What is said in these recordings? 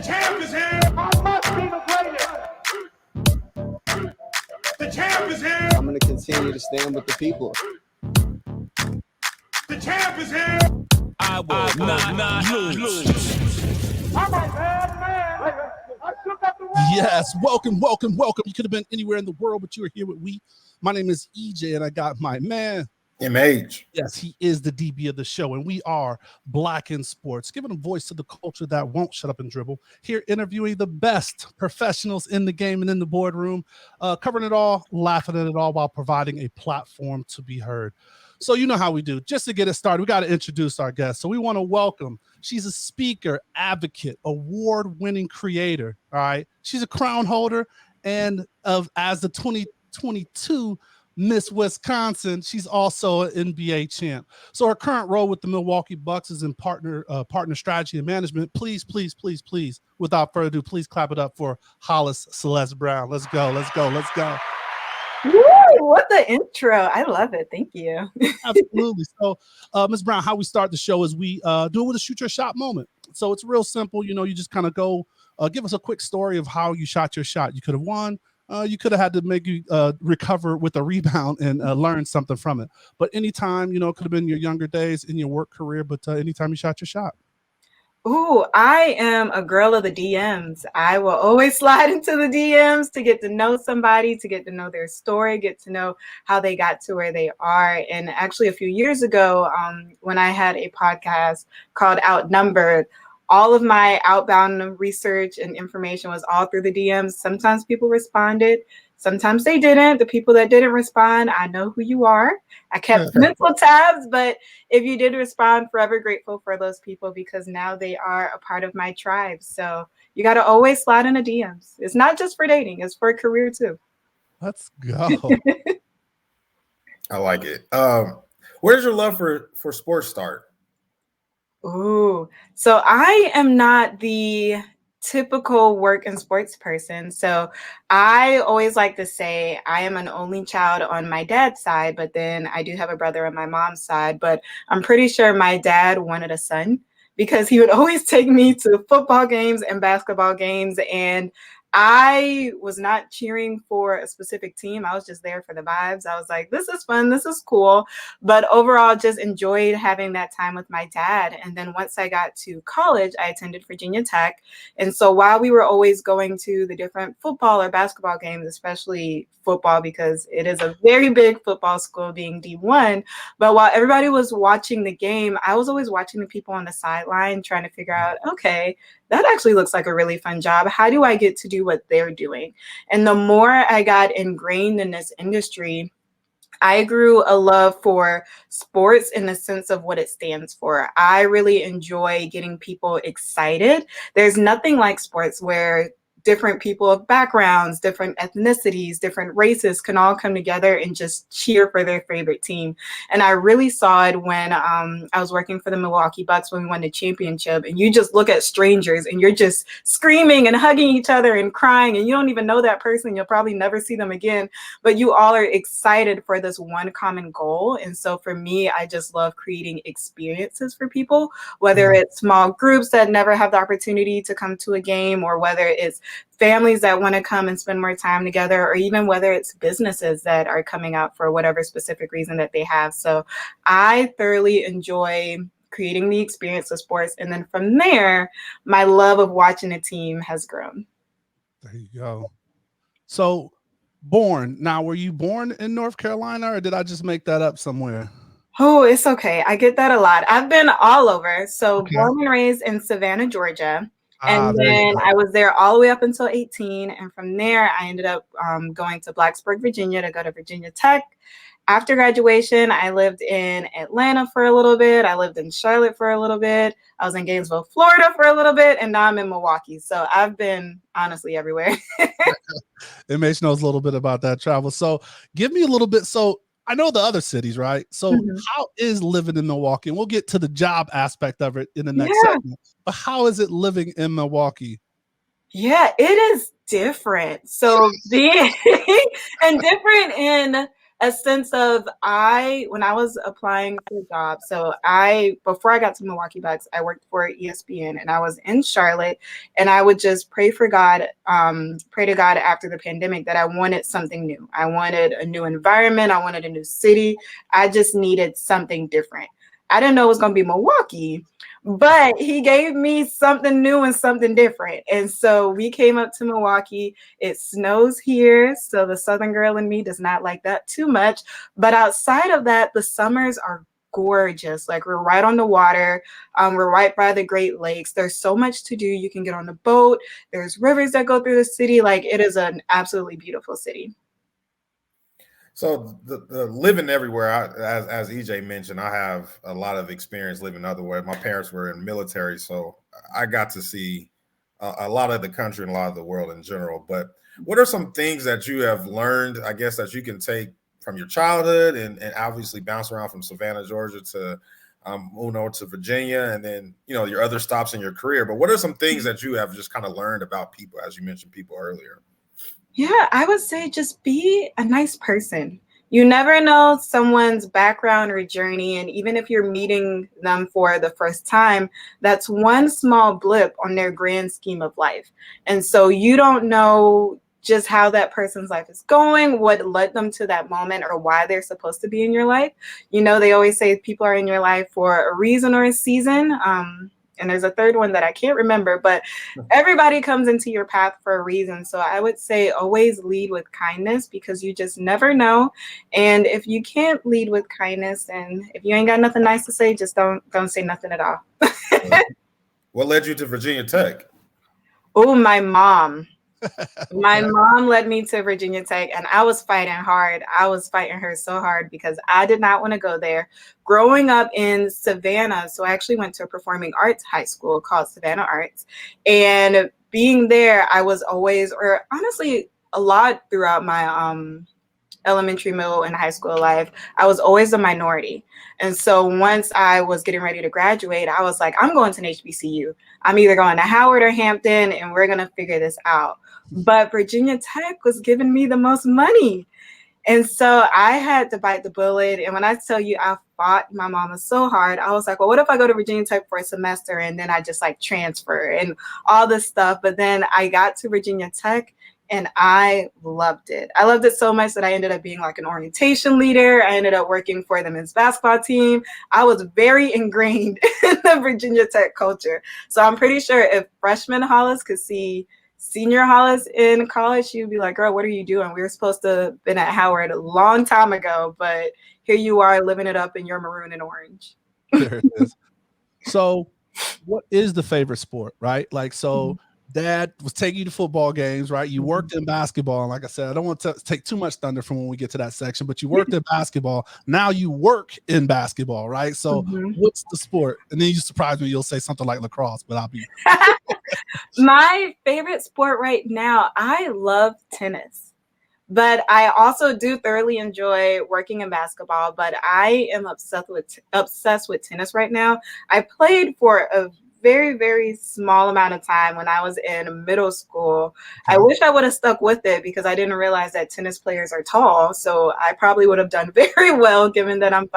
champ is here. I must be the greatest. The champ is here. I'm going to continue to stand with the people. The champ is here. I will not lose. I'm a bad man. I took up the world. Yes, welcome. You could have been anywhere in the world, but you are here with we. My name is EJ, and I got my man. MH. Yes, he is the DB of the show, and we are Black in Sports, giving a voice to the culture that won't shut up and dribble. Here interviewing the best professionals in the game and in the boardroom, covering it all, laughing at it all, while providing a platform to be heard. So you know how we do. Just to get it started, we got to introduce our guest. So we want to welcome. She's a speaker, advocate, award-winning creator. All right, she's a crown holder, and as the 2022 Miss Wisconsin, she's also an NBA champ. So her current role with the Milwaukee Bucks is in partner strategy and management. Please, without further ado, please clap it up for Hollis Brown. Let's go. Woo, what the intro. I love it. Thank you. Absolutely. So, Ms. Brown, how we start the show is we do it with a shoot your shot moment. So it's real simple. You know, you just kind of go, give us a quick story of how you shot your shot. You could have won. You could have had to make you recover with a rebound and learn something from it. But anytime, you know, it could have been your younger days in your work career, but anytime you shot your shot. Ooh, I am a girl of the DMs. I will always slide into the DMs to get to know somebody, to get to know their story, get to know how they got to where they are. And actually a few years ago, when I had a podcast called Outnumbered, all of my outbound research and information was all through the DMs. Sometimes people responded. Sometimes they didn't. The people that didn't respond, I know who you are. I kept mental tabs, but if you did respond, forever grateful for those people because now they are a part of my tribe. So you got to always slide in the DMs. It's not just for dating. It's for a career too. Let's go. I like it. Where does your love for sports start? Ooh, so I am not the typical work and sports person. So I always like to say I am an only child on my dad's side, but then I do have a brother on my mom's side. But I'm pretty sure my dad wanted a son because he would always take me to football games and basketball games. And I was not cheering for a specific team. I was just there for the vibes. I was like, this is fun. This is cool. But overall, just enjoyed having that time with my dad. And then once I got to college, I attended Virginia Tech. And so while we were always going to the different football or basketball games, especially football, because it is a very big football school being D1. But while everybody was watching the game, I was always watching the people on the sideline trying to figure out, okay, that actually looks like a really fun job. How do I get to do what they're doing? And the more I got ingrained in this industry, I grew a love for sports in the sense of what it stands for. I really enjoy getting people excited. There's nothing like sports where different people of backgrounds, different ethnicities, different races can all come together and just cheer for their favorite team. And I really saw it when I was working for the Milwaukee Bucks when we won the championship. And you just look at strangers and you're just screaming and hugging each other and crying. And you don't even know that person. You'll probably never see them again. But you all are excited for this one common goal. And so for me, I just love creating experiences for people, whether it's small groups that never have the opportunity to come to a game, or whether it's families that want to come and spend more time together, or even whether it's businesses that are coming out for whatever specific reason that they have. So I thoroughly enjoy creating the experience of sports. And then from there, my love of watching a team has grown. There you go. So were you born in North Carolina, or did I just make that up somewhere? Oh, it's okay. I get that a lot. I've been all over. So born and raised in Savannah, Georgia. And then I was there all the way up until 18. And from there, I ended up going to Blacksburg, Virginia to go to Virginia Tech. After graduation, I lived in Atlanta for a little bit. I lived in Charlotte for a little bit. I was in Gainesville, Florida for a little bit. And now I'm in Milwaukee. So I've been honestly everywhere. Image knows a little bit about that travel. So give me a little bit. So I know the other cities, right? So how is living in Milwaukee? And we'll get to the job aspect of it in the next segment. But how is it living in Milwaukee? Yeah, it is different. So being and different in a sense of when I was applying for jobs, so before I got to Milwaukee Bucks, I worked for ESPN and I was in Charlotte, and I would just pray to God after the pandemic that I wanted something new. I wanted a new environment. I wanted a new city. I just needed something different. I didn't know it was going to be Milwaukee, but he gave me something new and something different. And so we came up to Milwaukee. It snows here, so the Southern girl in me does not like that too much. But outside of that, the summers are gorgeous. Like, we're right on the water. We're right by the Great Lakes. There's so much to do. You can get on the boat. There's rivers that go through the city. Like, it is an absolutely beautiful city. So the living everywhere, as EJ mentioned, I have a lot of experience living otherwise. My parents were in the military, so I got to see a lot of the country and a lot of the world in general. But what are some things that you have learned, I guess, that you can take from your childhood and obviously bounce around from Savannah, Georgia to Uno to Virginia, and then, your other stops in your career? But what are some things that you have just kind of learned about people, as you mentioned people earlier? Yeah, I would say just be a nice person. You never know someone's background or journey. And even if you're meeting them for the first time, that's one small blip on their grand scheme of life. And so you don't know just how that person's life is going, what led them to that moment, or why they're supposed to be in your life. They always say people are in your life for a reason or a season. And there's a third one that I can't remember, but everybody comes into your path for a reason. So I would say always lead with kindness, because you just never know. And if you can't lead with kindness, and if you ain't got nothing nice to say, just don't say nothing at all. What led you to Virginia Tech? Oh, my mom. My mom led me to Virginia Tech, and I was fighting hard. I was fighting her so hard because I did not want to go there. Growing up in Savannah, so I actually went to a performing arts high school called Savannah Arts. And being there, I was always, or honestly, a lot throughout my elementary, middle, and high school life, I was always a minority. And so once I was getting ready to graduate, I was like, I'm going to an HBCU. I'm either going to Howard or Hampton, and we're going to figure this out. But Virginia Tech was giving me the most money. And so I had to bite the bullet. And when I tell you I fought my mama so hard, I was like, well, what if I go to Virginia Tech for a semester and then I just transfer and all this stuff? But then I got to Virginia Tech and I loved it. I loved it so much that I ended up being an orientation leader. I ended up working for the men's basketball team. I was very ingrained in the Virginia Tech culture. So I'm pretty sure if freshman Hollis could see senior Hollis in college, she'd be like, girl, what are you doing? We were supposed to have been at Howard a long time ago, but here you are living it up in your maroon and orange. There it is. So what is the favorite sport, right? Dad was taking you to football games, right? You worked in basketball. And like I said, I don't want to take too much thunder from when we get to that section, but you worked in basketball. Now you work in basketball, right? So what's the sport? And then you surprise me, you'll say something like lacrosse, but I'll be. My favorite sport right now, I love tennis. But I also do thoroughly enjoy working in basketball, but I am obsessed with tennis right now. I played for a very, very small amount of time when I was in middle school. I wish I would have stuck with it because I didn't realize that tennis players are tall. So I probably would have done very well given that I'm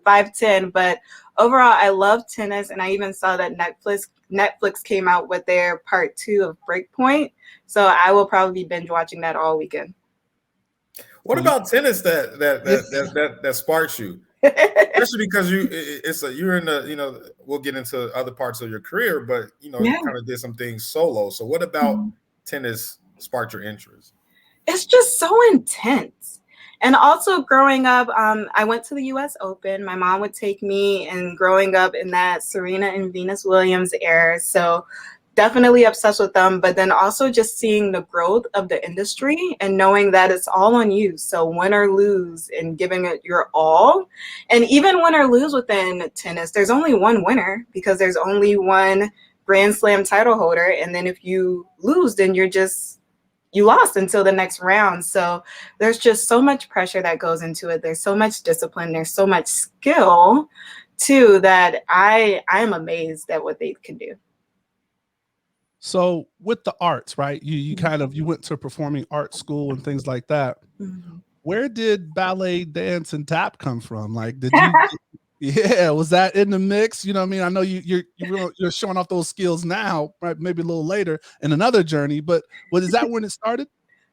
5'10". But overall, I love tennis. And I even saw that Netflix came out with their part 2 of Breakpoint. So I will probably be binge watching that all weekend. What about tennis that sparks you? Especially because you're in the, we'll get into other parts of your career, but you kind of did some things solo. So what about tennis sparked your interest? It's just so intense. And also growing up, I went to the US Open. My mom would take me, and growing up in that Serena and Venus Williams era. So definitely obsessed with them, but then also just seeing the growth of the industry and knowing that it's all on you. So win or lose and giving it your all. And even win or lose within tennis, there's only one winner because there's only one Grand Slam title holder. And then if you lose, then you lost until the next round. So there's just so much pressure that goes into it. There's so much discipline. There's so much skill too that I am amazed at what they can do. So with the arts, right? You went to a performing arts school and things like that. where did ballet, dance, and tap come from? Like, did you? Yeah, was that in the mix? You know what I mean? I know you're showing off those skills now, right? Maybe a little later in another journey, but is that when it started?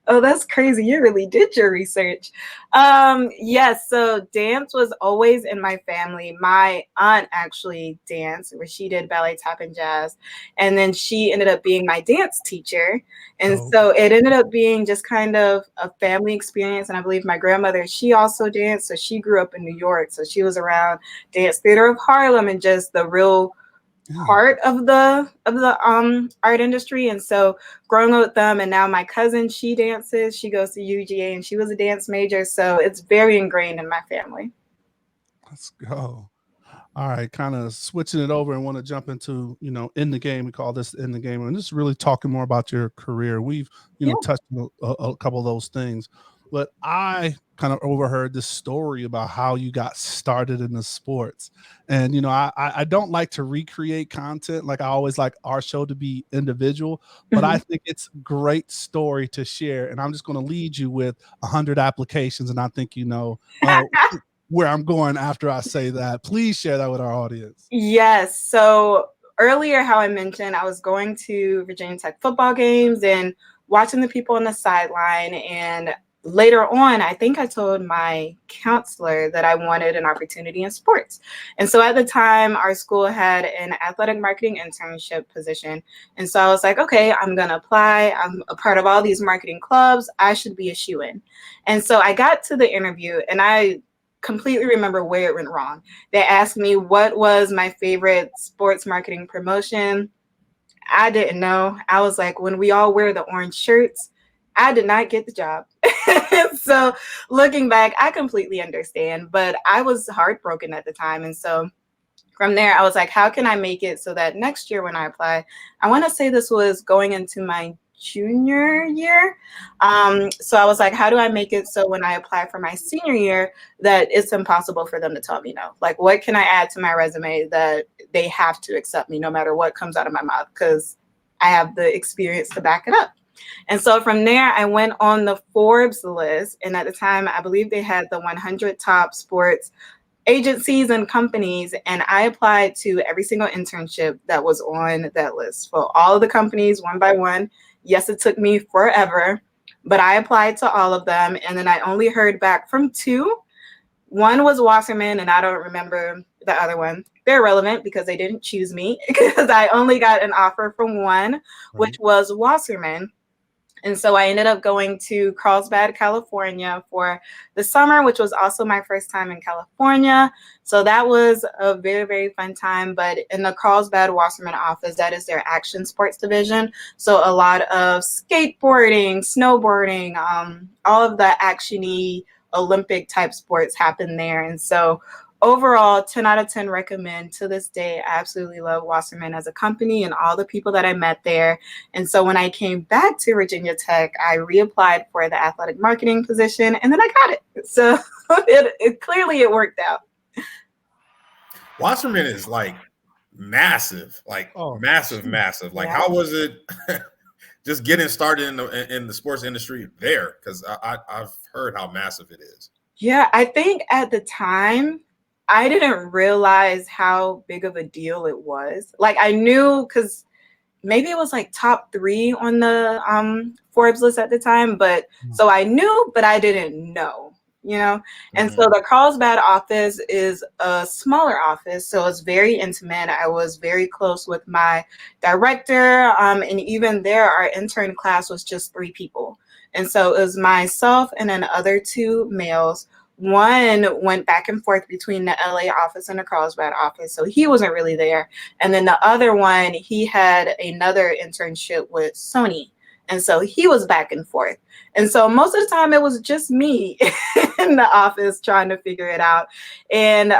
Oh, that's crazy. You really did your research. Yes, so dance was always in my family. My aunt actually danced, where she did ballet, tap, and jazz. And then she ended up being my dance teacher. And Oh. so it ended up being just kind of a family experience. And I believe my grandmother, she also danced. So she grew up in New York. So she was around Dance Theater of Harlem and just the real part of the art industry. And so growing up with them, and now my cousin, she dances, she goes to UGA, and she was a dance major, so it's very ingrained in my family. Let's go. All right, kind of switching it over and want to jump into, in the game. We call this in the game, and just really talking more about your career. We've, touched a couple of those things, but I kind of overheard this story about how you got started in the sports. And, I don't like to recreate content. Like, I always like our show to be individual, but I think it's a great story to share. And I'm just going to lead you with 100 applications. And I think, where I'm going after I say that. Please share that with our audience. Yes. So earlier, how I mentioned, I was going to Virginia Tech football games and watching the people on the sideline. And later on, I think I told my counselor that I wanted an opportunity in sports. And so at the time, our school had an athletic marketing internship position. And so I was like, okay, I'm going to apply. I'm a part of all these marketing clubs. I should be a shoo-in. And so I got to the interview, and I completely remember where it went wrong. They asked me what was my favorite sports marketing promotion. I didn't know. I was like, when we all wear the orange shirts. I did not get the job. So looking back, I completely understand, but I was heartbroken at the time. And so from there, I was like, how can I make it so that next year when I apply, I want to say this was going into my junior year. So I was like, how do I make it so when I apply for my senior year that it's impossible for them to tell me no? Like, what can I add to my resume that they have to accept me no matter what comes out of my mouth? Because I have the experience to back it up. And so from there, I went on the Forbes list. And at the time, I believe they had the 100 top sports agencies and companies, and I applied to every single internship that was on that list for all of the companies one by one. Yes, it took me forever, but I applied to all of them, and then I only heard back from two. One was Wasserman, and I don't remember the other one. They're relevant because they didn't choose me because I only got an offer from one, which was Wasserman. And so I ended up going to Carlsbad, California for the summer, which was also my first time in California. So that was a very, very fun time. But in the Carlsbad Wasserman office, that is their action sports division. So a lot of skateboarding, snowboarding, all of the action-y Olympic type sports happen there. And so overall, 10 out of 10 recommend. To this day, I absolutely love Wasserman as a company and all the people that I met there. And so when I came back to Virginia Tech, I reapplied for the athletic marketing position, and then I got it. So it clearly worked out. Wasserman is like massive, massive. Like, how was it just getting started in the sports industry there? Because I've heard how massive it is. Yeah, I think at the time, I didn't realize how big of a deal it was. Like, I knew because maybe it was like top 3 on the Forbes list at the time. But so I knew, but I didn't know, And so the Carlsbad office is a smaller office. So it's very intimate. I was very close with my director. And even there, our intern class was just 3 people. And so it was myself and then other 2 males. One went back and forth between the LA office and the Carlsbad office, so he wasn't really there. And then the other one, he had another internship with Sony, and so he was back and forth. And so most of the time, it was just me in the office trying to figure it out. And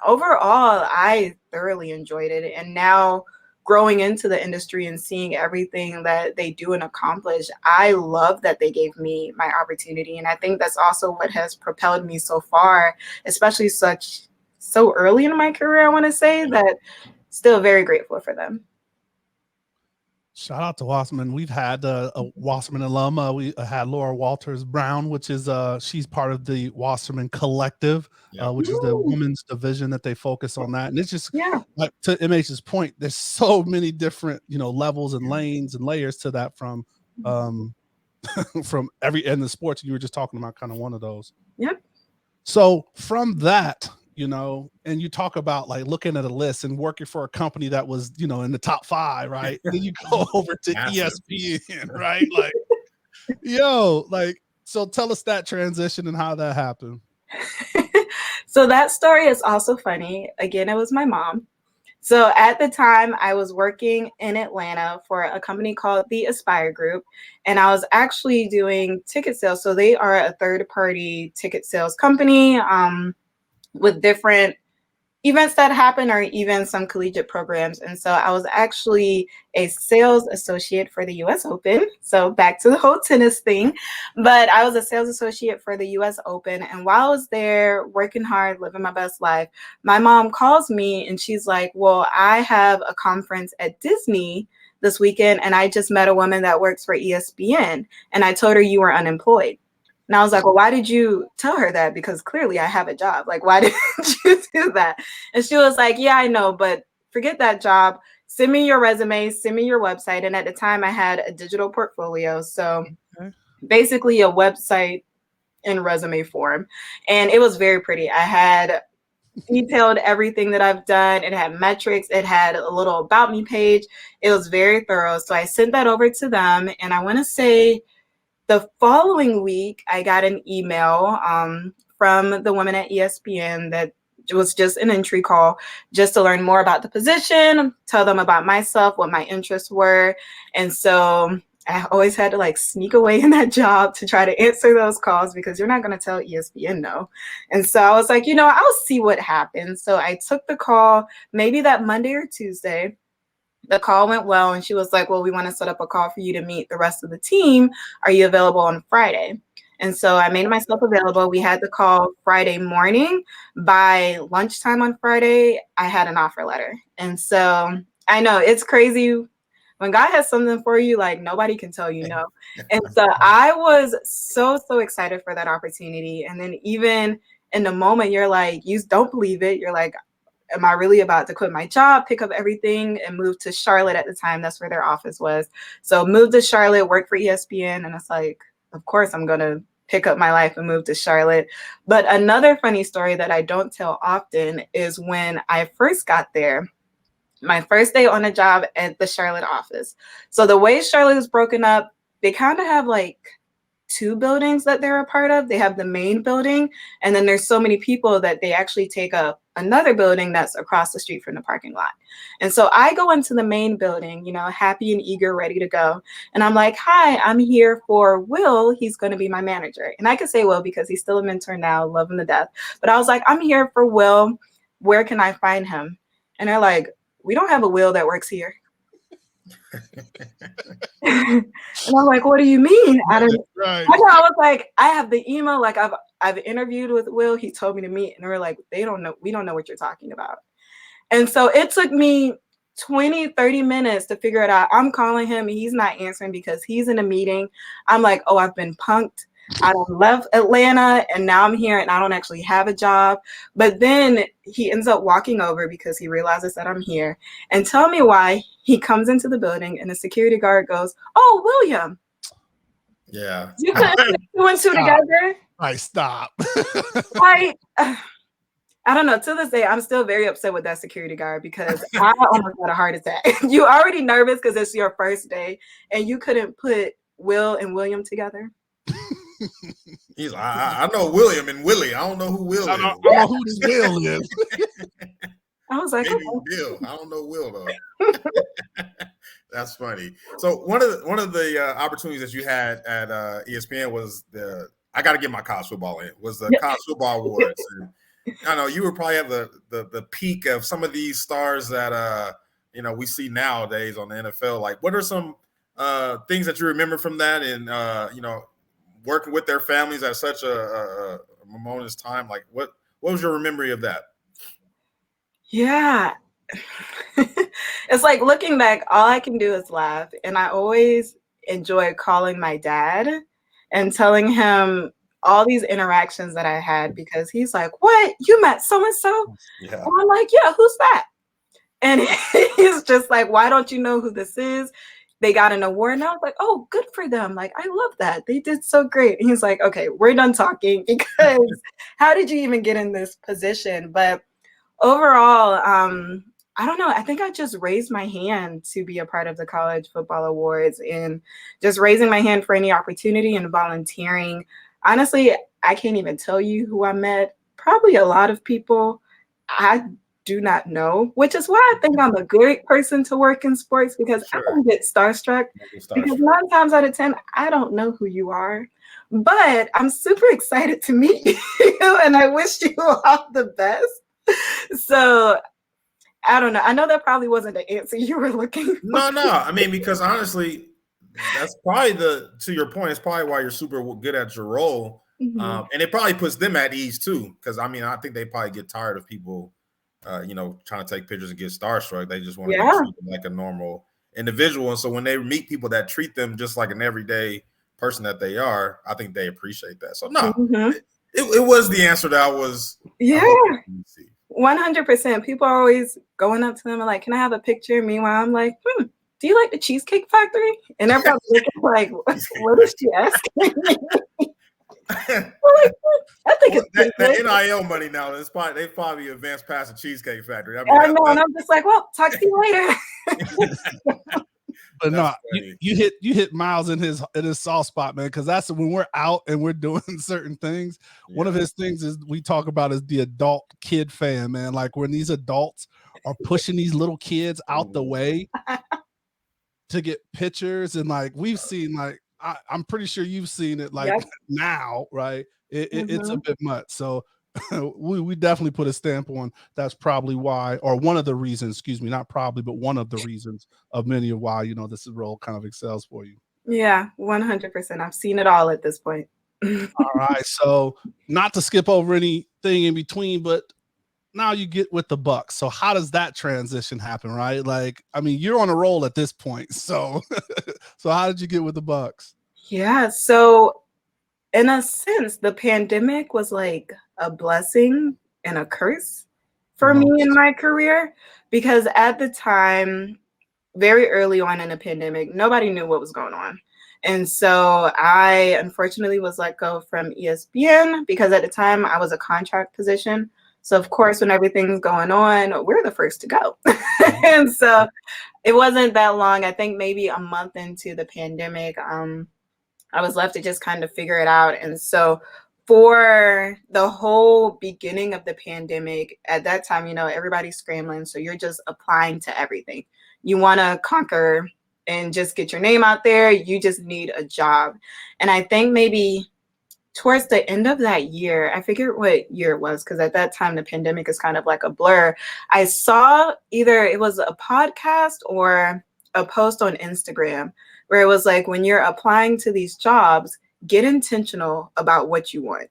overall, I thoroughly enjoyed it. And now, growing into the industry and seeing everything that they do and accomplish, I love that they gave me my opportunity. And I think that's also what has propelled me so far, especially so early in my career, I want to say, that still very grateful for them. Shout out to Wasserman. We've had a Wasserman alum. We had Laura Walters Brown, which is she's part of the Wasserman Collective, which is the women's division that they focus on that. And it's just like to MH's point, there's so many different levels and lanes and layers to that from from every end of sports. You were just talking about kind of one of those. Yep. So from that, and you talk about like looking at a list and working for a company that was, in the top 5, right? Then you go over to ESPN, right? Like, so tell us that transition and how that happened. So that story is also funny. Again, it was my mom. So at the time I was working in Atlanta for a company called the Aspire Group, and I was actually doing ticket sales. So they are a third-party ticket sales company, with different events that happen or even some collegiate programs. And so I was actually a sales associate for the US Open. So back to the whole tennis thing, but I was a sales associate for the US Open. And while I was there working hard, living my best life, my mom calls me and she's like, well, I have a conference at Disney this weekend and I just met a woman that works for ESPN. And I told her you were unemployed. And I was like, well, why did you tell her that? Because clearly I have a job. Like, why did you do that? And she was like, yeah, I know, but forget that job. Send me your resume, send me your website. And at the time I had a digital portfolio. So basically a website in resume form. And it was very pretty. I had detailed everything that I've done. It had metrics. It had a little about me page. It was very thorough. So I sent that over to them. And I want to say, the following week, I got an email from the woman at ESPN that was just an entry call just to learn more about the position, tell them about myself, what my interests were. And so I always had to like sneak away in that job to try to answer those calls because you're not going to tell ESPN no. And so I was like, I'll see what happens. So I took the call maybe that Monday or Tuesday. The call went well, and she was like, well, we want to set up a call for you to meet the rest of the team. Are you available on Friday? And so I made myself available. We had the call Friday morning. By lunchtime on Friday, I had an offer letter. And so I know it's crazy. When God has something for you, like nobody can tell you no. And so I was so excited for that opportunity. And then even in the moment, you're like, you don't believe it. You're like, am I really about to quit my job, pick up everything, and move to Charlotte at the time? That's where their office was. So moved to Charlotte, worked for ESPN, and it's like, of course, I'm going to pick up my life and move to Charlotte. But another funny story that I don't tell often is when I first got there, my first day on the job at the Charlotte office. So the way Charlotte is broken up, they kind of have like 2 buildings that they're a part of. They have the main building, and then there's so many people that they actually take up another building that's across the street from the parking lot. And so I go into the main building, happy and eager, ready to go. And I'm like, hi, I'm here for Will. He's going to be my manager. And I can say Will because he's still a mentor now, love him to death. But I was like, I'm here for Will. Where can I find him? And they're like, we don't have a Will that works here. And I'm like, what do you mean? I was like, I have the email, like I've interviewed with Will, he told me to meet, and we're like, we don't know what you're talking about. And so it took me 20-30 minutes to figure it out. I'm calling him and he's not answering because he's in a meeting. I'm like, oh, I've been punked. I left Atlanta and now I'm here and I don't actually have a job. But then he ends up walking over because he realizes that I'm here and tell me why. He comes into the building and the security guard goes, oh, William. Yeah. You couldn't put 2 and 2 together? Stop. I don't know. To this day, I'm still very upset with that security guard because I almost had a heart attack. You're already nervous because it's your first day and you couldn't put Will and William together. He's like, I know William and Willie. I don't know who Will is. I don't know who this Will is. I was like, maybe Bill. I don't know Will though. That's funny. So one of the opportunities that you had at ESPN was I got to get my college football in. Was the college football awards. And I know you were probably at the peak of some of these stars that we see nowadays on the NFL. Like, what are some things that you remember from that, and working with their families at such a momentous time? Like, what was your memory of that? Yeah, it's like looking back, all I can do is laugh. And I always enjoy calling my dad and telling him all these interactions that I had, because he's like, what? You met so-and-so? Yeah. And I'm like, yeah, who's that? And he's just like, why don't you know who this is? They got an award. And I was like, oh, good for them. Like, I love that. They did so great. And he's like, okay, we're done talking, because how did you even get in this position? But overall, I don't know. I think I just raised my hand to be a part of the college football awards, and just raising my hand for any opportunity and volunteering. Honestly, I can't even tell you who I met. Probably a lot of people I do not know, which is why I think I'm a great person to work in sports, because I don't get starstruck. Because 9 times out of 10, I don't know who you are. But I'm super excited to meet you, and I wish you all the best. So I don't know. I know that probably wasn't the answer you were looking for. No. I mean, because honestly, that's probably to your point, it's probably why you're super good at your role. Mhm. And it probably puts them at ease too. Because I mean, I think they probably get tired of people, trying to take pictures and get starstruck. They just want to be treated like a normal individual. And so when they meet people that treat them just like an everyday person that they are, I think they appreciate that. So no, it was the answer that I was. Yeah. 100%. People are always going up to them and like, can I have a picture? Meanwhile, I'm like, do you like the Cheesecake Factory? And everybody's looking like, what is she asking me? Like, I think it's that NIL money now. They probably advanced past the Cheesecake Factory. I know, and I'm just like, well, talk to you later. But no, you hit Miles in his soft spot, man, because that's when we're out and we're doing certain things. Yeah. One of his things is we talk about is the adult kid fan, man. Like when these adults are pushing these little kids out the way to get pictures, and like we've seen, like I'm pretty sure you've seen it, like now, right? It's a bit much. So we definitely put a stamp on that's probably why, or one of the reasons, excuse me, not probably, but one of the reasons of many of why, this role kind of excels for you. Yeah, 100%. I've seen it all at this point. All right. So not to skip over anything in between, but now you get with the Bucks. So how does that transition happen, right? Like, I mean, you're on a roll at this point. So, so how did you get with the Bucks? Yeah. So in a sense, the pandemic was like a blessing and a curse for me in my career, because at the time, very early on in the pandemic, nobody knew what was going on. And so I unfortunately was let go from ESPN, because at the time I was a contract position. So of course, when everything's going on, we're the first to go. And so it wasn't that long. I think maybe a month into the pandemic, I was left to just kind of figure it out. And so for the whole beginning of the pandemic, at that time, everybody's scrambling. So you're just applying to everything. You want to conquer and just get your name out there. You just need a job. And I think maybe towards the end of that year, I forget what year it was, because at that time, the pandemic is kind of like a blur. I saw either it was a podcast or a post on Instagram where it was like, when you're applying to these jobs, get intentional about what you want.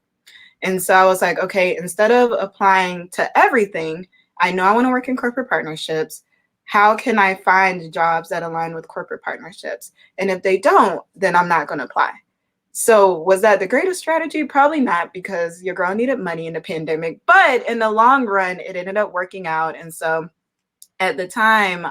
And so I was like, okay, instead of applying to everything, I know I want to work in corporate partnerships. How can I find jobs that align with corporate partnerships? And if they don't, then I'm not going to apply. So was that the greatest strategy? Probably not, because your girl needed money in the pandemic. But in the long run, it ended up working out. And so at the time,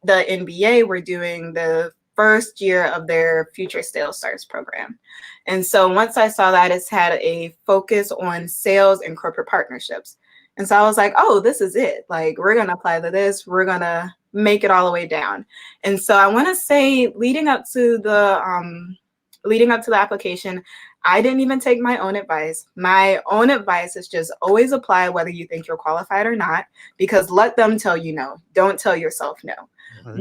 the NBA were doing the first year of their Future Sales Starts program. And so once I saw that, it's had a focus on sales and corporate partnerships. And so I was like, oh, this is it. Like, we're going to apply to this. We're going to make it all the way down. And so I want to say leading up to the application, I didn't even take my own advice. My own advice is just always apply whether you think you're qualified or not, because let them tell you no. Don't tell yourself no.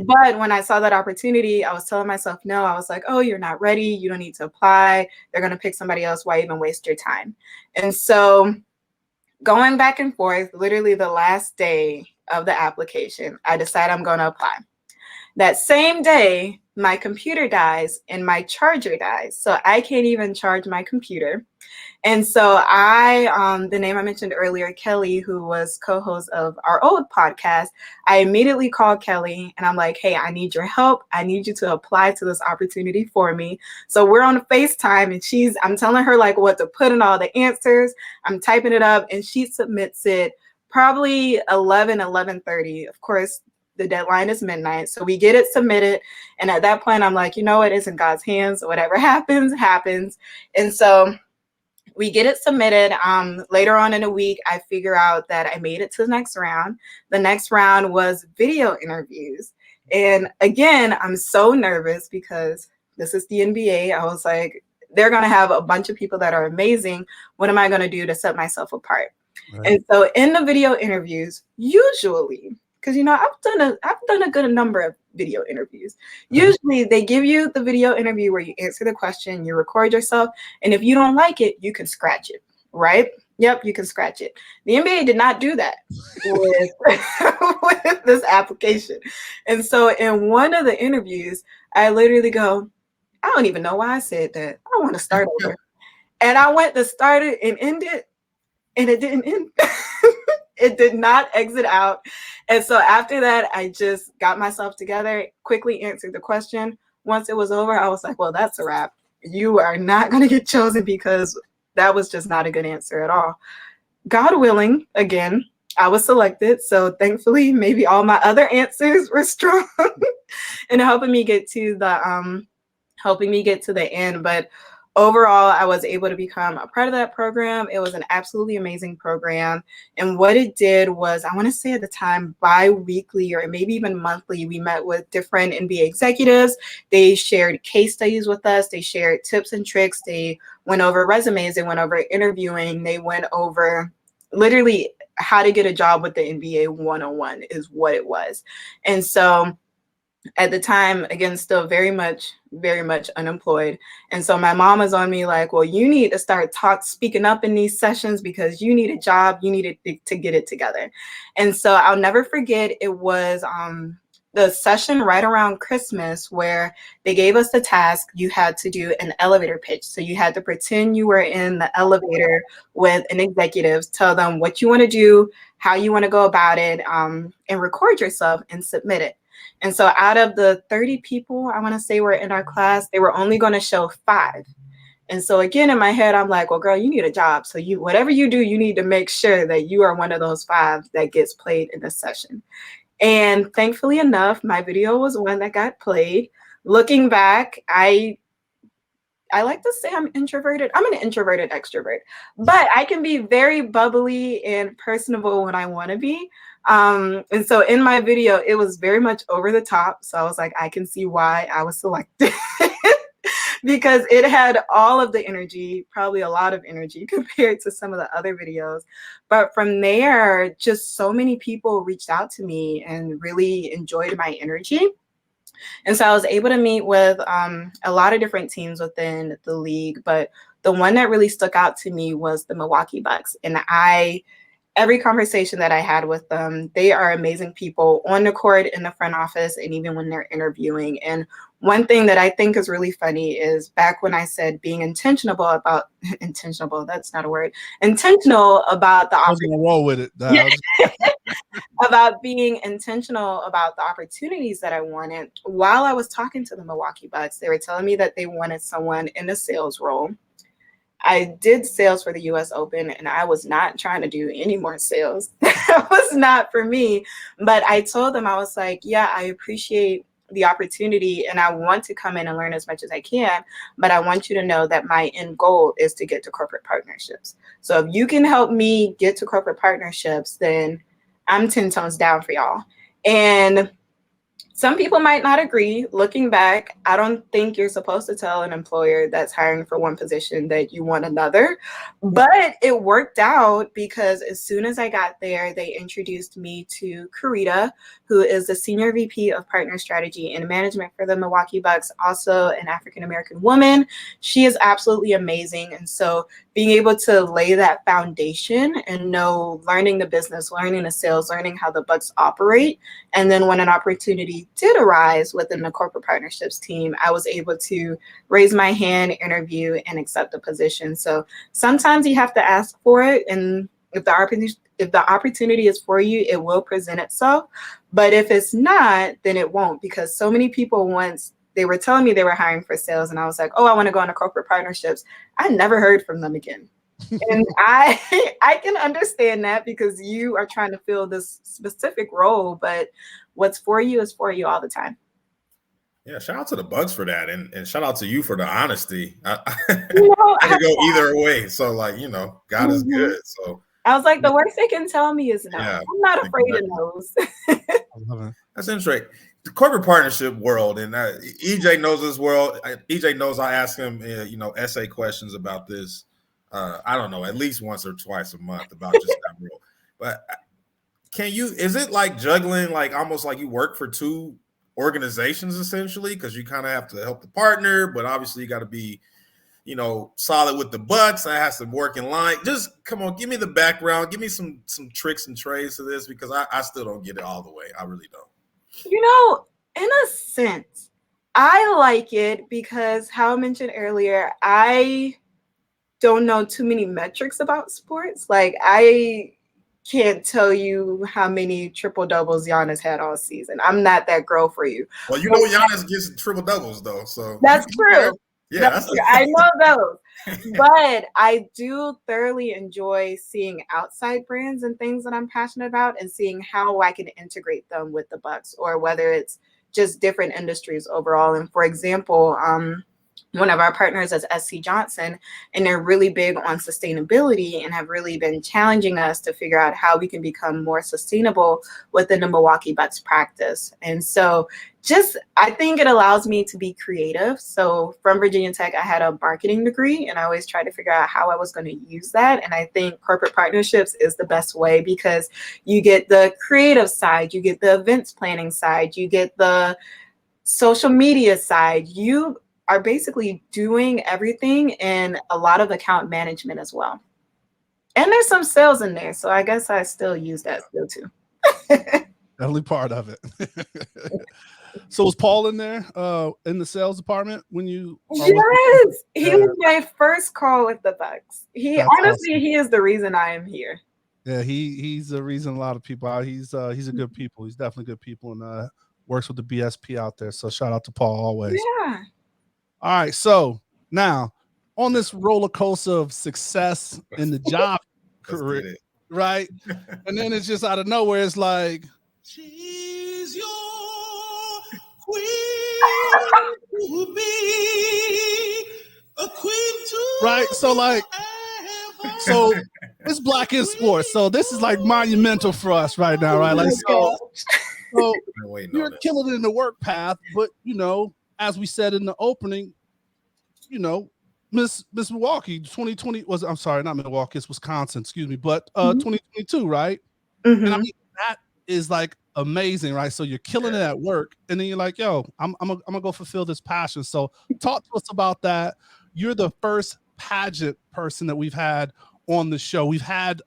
But when I saw that opportunity, I was telling myself no. I was like, oh, you're not ready. You don't need to apply. They're going to pick somebody else. Why even waste your time? And so going back and forth, literally the last day of the application, I decided I'm going to apply. That same day, my computer dies and my charger dies. So I can't even charge my computer. And so the name I mentioned earlier, Kelly, who was co-host of our old podcast, I immediately called Kelly and I'm like, hey, I need your help. I need you to apply to this opportunity for me. So we're on FaceTime and I'm telling her like what to put in all the answers. I'm typing it up and she submits it probably 11:30. Of course, the deadline is midnight. So we get it submitted. And at that point, I'm like, you know what? It's in God's hands. Whatever happens, happens. And so we get it submitted. Later on in the week, I figure out that I made it to the next round. The next round was video interviews. And again, I'm so nervous because this is the NBA. I was like, they're going to have a bunch of people that are amazing. What am I going to do to set myself apart? Right. And so in the video interviews, usually, because, I've done a good number of video interviews. Usually they give you the video interview where you answer the question, you record yourself. And if you don't like it, you can scratch it, right? Yep, you can scratch it. The NBA did not do that with this application. And so in one of the interviews, I literally go, I don't even know why I said that. I want to start over. And I went to start it and end it, and it didn't end. It did not exit out. And so after that, I just got myself together, quickly answered the question. Once it was over, I was like, well, that's a wrap. You are not going to get chosen because that was just not a good answer at all. God willing, again, I was selected. So thankfully, maybe all my other answers were strong in helping me get to the end. But overall, I was able to become a part of that program. It was an absolutely amazing program. And what it did was, I want to say at the time, bi-weekly or maybe even monthly, we met with different NBA executives. They shared case studies with us. They shared tips and tricks. They went over resumes. They went over interviewing. They went over literally how to get a job with the NBA 101 is what it was. And so at the time, again, still very much unemployed. And so my mom was on me like, well, you need to start speaking up in these sessions because you need a job. You need to get it together. And so I'll never forget, it was the session right around Christmas where they gave us the task. You had to do an elevator pitch. So you had to pretend you were in the elevator with an executive, tell them what you want to do, how you want to go about it, and record yourself and submit it. And so out of the 30 people, I want to say were in our class, they were only going to show 5. And so again, in my head, I'm like, well, girl, you need a job. So whatever you do, you need to make sure that you are one of those 5 that gets played in this session. And thankfully enough, my video was one that got played. Looking back, I like to say I'm introverted. I'm an introverted extrovert, but I can be very bubbly and personable when I want to be. And so in my video, it was very much over the top. So I was like, I can see why I was selected because it had all of the energy, probably a lot of energy compared to some of the other videos. But from there, just so many people reached out to me and really enjoyed my energy. And so I was able to meet with a lot of different teams within the league, but the one that really stuck out to me was the Milwaukee Bucks. And every conversation that I had with them, they are amazing people on the court, in the front office, and even when they're interviewing. And one thing that I think is really funny is back when I said being intentional about that's not a word, intentional about the opportunity. Roll with it. About being intentional about the opportunities that I wanted. While I was talking to the Milwaukee Bucks, they were telling me that they wanted someone in a sales role. I did sales for the US Open and I was not trying to do any more sales. That was not for me. But I told them, I was like, yeah, I appreciate the opportunity and I want to come in and learn as much as I can. But I want you to know that my end goal is to get to corporate partnerships. So if you can help me get to corporate partnerships, then I'm 10 tones down for y'all. And some people might not agree. Looking back, I don't think you're supposed to tell an employer that's hiring for one position that you want another. But it worked out because as soon as I got there, they introduced me to Karita, who is the Senior VP of Partner Strategy and Management for the Milwaukee Bucks, also an African-American woman. She is absolutely amazing. And so being able to lay that foundation and learning the business, learning the sales, learning how the Bucks operate, and then when an opportunity opportunity did arise within the corporate partnerships team, I was able to raise my hand, interview, and accept the position. So sometimes you have to ask for it, and if the opportunity is for you, it will present itself. But if it's not, then it won't, because so many people, once they were telling me they were hiring for sales, and I was like, oh, I want to go into corporate partnerships, I never heard from them again. And I can understand that, because you are trying to fill this specific role, but what's for you is for you all the time. Yeah, shout out to the Bucks for that, and shout out to you for the honesty. I I could go either way. So, like, God is good. So I was like, the worst they can tell me is no. Yeah, I'm not afraid of no's. that's interesting. The corporate partnership world, and EJ knows this world. EJ knows I ask him, essay questions about this. I don't know, at least once or twice a month about just that world. But is it like juggling, like almost like you work for two organizations essentially, because you kind of have to help the partner, but obviously you got to be, solid with the Bucks. That has to work in line. Just come on, give me the background, give me some tricks and trades to this, because I still don't get it all the way. I really don't. In a sense, I like it because, how I mentioned earlier, I don't know too many metrics about sports. Like, I can't tell you how many triple doubles Giannis had all season. I'm not that girl for you. Well, Giannis gets triple doubles though, so that's true. Yeah, that's true. I know those, but I do thoroughly enjoy seeing outside brands and things that I'm passionate about, and seeing how I can integrate them with the Bucks, or whether it's just different industries overall. And for example, one of our partners is SC Johnson, and they're really big on sustainability and have really been challenging us to figure out how we can become more sustainable within the Milwaukee Bucks practice. And so I think it allows me to be creative. So from Virginia Tech, I had a marketing degree, and I always tried to figure out how I was going to use that. And I think corporate partnerships is the best way, because you get the creative side, you get the events planning side, you get the social media side. You are basically doing everything, and a lot of account management as well. And there's some sales in there, so I guess I still use that skill too. Definitely part of it. So was Paul in there in the sales department when you? Yes, he was my first call with the Bucks. He That's honestly, awesome. he is the reason I am here. Yeah, he's the reason a lot of people out. He's a good people. He's definitely good people, and works with the BSP out there. So shout out to Paul always. Yeah. All right, so now on this roller coaster of success in the job career, right? And then it's just out of nowhere, it's like, she's your queen to be a queen to, right? So like, so it's Black in Sports. So this is like monumental for us right now, right? Like, so you're killing it in the work path, but as we said in the opening, Miss Milwaukee 2020 was, I'm sorry, not Milwaukee, it's Wisconsin, excuse me, but 2022, right? Mm-hmm. And I mean, that is like amazing, right? So you're killing it at work, and then you're like, yo, I'm gonna go fulfill this passion. So talk to us about that. You're the first pageant person that we've had on the show. We've had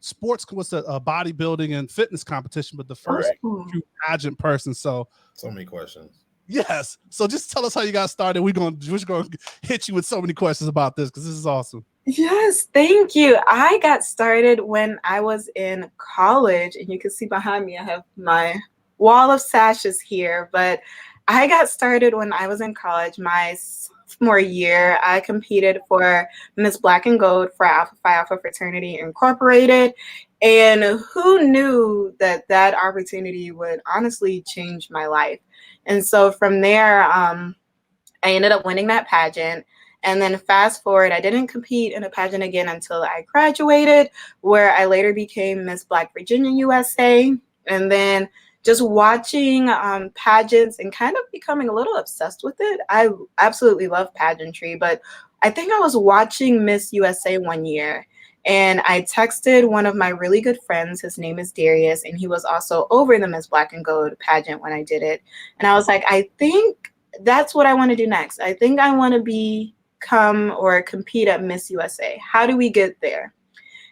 sports, what's the bodybuilding and fitness competition, but the first true pageant person. So many questions. Yes. So just tell us how you got started. We're going to hit you with so many questions about this, because this is awesome. Yes, thank you. I got started when I was in college, and you can see behind me, I have my wall of sashes here, but I got started when I was in college. My sophomore year, I competed for Miss Black and Gold for Alpha Phi Alpha Fraternity Incorporated. And who knew that opportunity would honestly change my life? And so from there, I ended up winning that pageant. And then fast forward, I didn't compete in a pageant again until I graduated, where I later became Miss Black Virginia USA. And then just watching pageants and kind of becoming a little obsessed with it. I absolutely love pageantry, but I think I was watching Miss USA one year, and I texted one of my really good friends. His name is Darius, and he was also over the Miss Black and Gold pageant when I did it. And I was like, I think that's what I want to do next. I think I want to become or compete at Miss USA. How do we get there?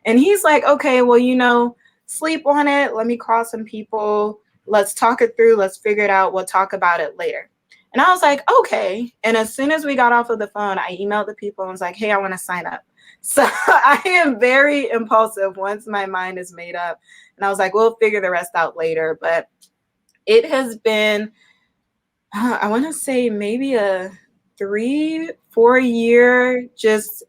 And he's like, okay, well, sleep on it. Let me call some people. let's talk it through. Let's figure it out. We'll talk about it later. And I was like, okay. And as soon as we got off of the phone, I emailed the people and was like, hey, I want to sign up. So I am very impulsive once my mind is made up. And I was like, we'll figure the rest out later. But it has been, I want to say maybe a 3-4 year, just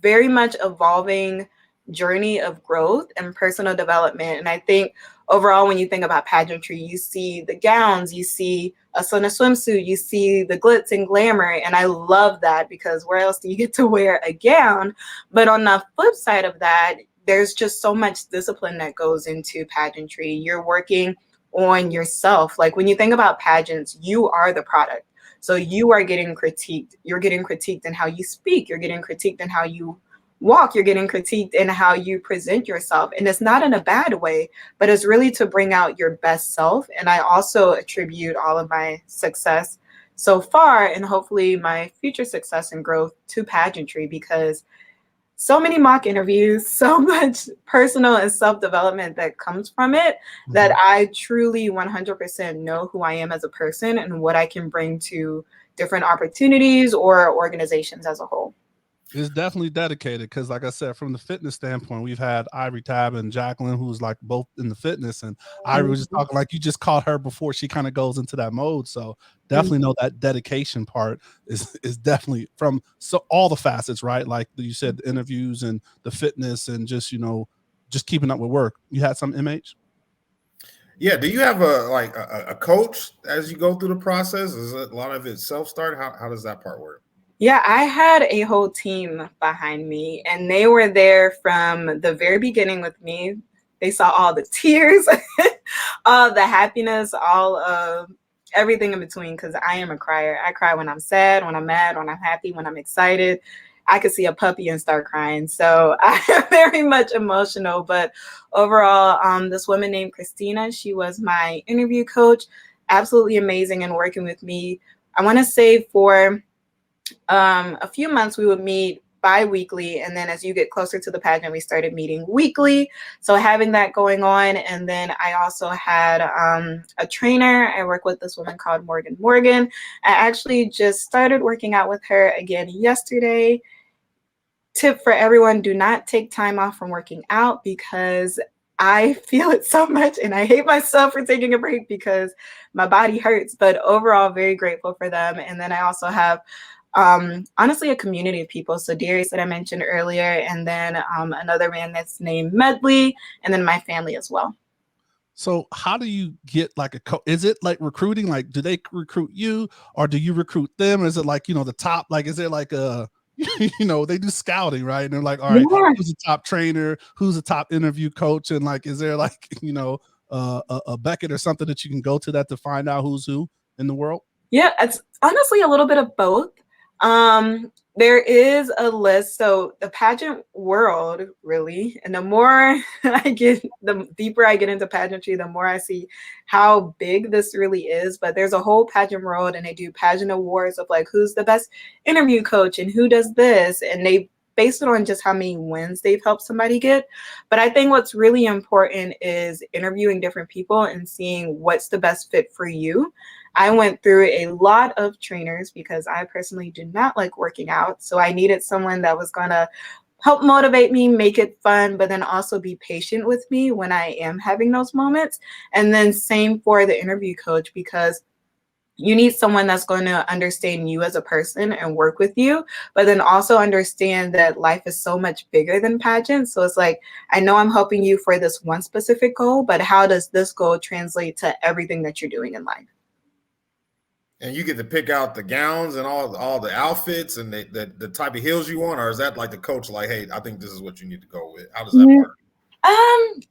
very much evolving journey of growth and personal development. And I think overall, when you think about pageantry, you see the gowns, you see us in a swimsuit, you see the glitz and glamour. And I love that, because where else do you get to wear a gown? But on the flip side of that, there's just so much discipline that goes into pageantry. You're working on yourself. Like when you think about pageants, you are the product. So you are getting critiqued. You're getting critiqued in how you speak. You're getting critiqued in how you walk. You're getting critiqued in how you present yourself. And it's not in a bad way, but it's really to bring out your best self. And I also attribute all of my success so far, and hopefully my future success and growth, to pageantry, because so many mock interviews, so much personal and self-development that comes from it, that I truly 100% know who I am as a person and what I can bring to different opportunities or organizations as a whole. It's definitely dedicated, because like I said, from the fitness standpoint, we've had Ivory Tab and Jacqueline, who's like both in the fitness, and Ivory was just talking like you just caught her before she kind of goes into that mode. So definitely know that dedication part is definitely from all the facets, right? Like you said, the interviews and the fitness and just, just keeping up with work. You had some MH? Yeah. Do you have a coach as you go through the process? Is it a lot of it self-start? How does that part work? Yeah, I had a whole team behind me, and they were there from the very beginning with me. They saw all the tears, all the happiness, all of everything in between, because I am a crier. I cry when I'm sad, when I'm mad, when I'm happy, when I'm excited. I could see a puppy and start crying. So I am very much emotional. But overall, this woman named Christina, she was my interview coach, absolutely amazing in working with me. I want to say for a few months we would meet bi-weekly, and then as you get closer to the pageant, we started meeting weekly. So having that going on, and then I also had a trainer. I work with this woman called Morgan. I actually just started working out with her again yesterday. Tip for everyone: do not take time off from working out, because I feel it so much and I hate myself for taking a break because my body hurts. But overall, very grateful for them. And then I also have honestly a community of people. So Darius that I mentioned earlier, and then another man that's named Medley, and then my family as well. So how do you get like a coach? Is it like recruiting? Like, do they recruit you, or do you recruit them? Is it like, the top, like, is there like a, they do scouting, right? And they're like, all right, who's the top trainer? Who's the top interview coach? And like, is there like, a Beckett or something that you can go to that to find out who's who in the world? Yeah, it's honestly a little bit of both. There is a list. So the pageant world, really, and the more the deeper I get into pageantry, the more I see how big this really is. But there's a whole pageant world, and they do pageant awards of like who's the best interview coach and who does this, and they base it on just how many wins they've helped somebody get. But I think what's really important is interviewing different people and seeing what's the best fit for you. I went through a lot of trainers because I personally do not like working out. So I needed someone that was going to help motivate me, make it fun, but then also be patient with me when I am having those moments. And then same for the interview coach, because you need someone that's going to understand you as a person and work with you, but then also understand that life is so much bigger than pageants. So it's like, I know I'm helping you for this one specific goal, but how does this goal translate to everything that you're doing in life? And you get to pick out the gowns and all the outfits and the type of heels you want, or is that like the coach like, hey, I think this is what you need to go with? How does that work?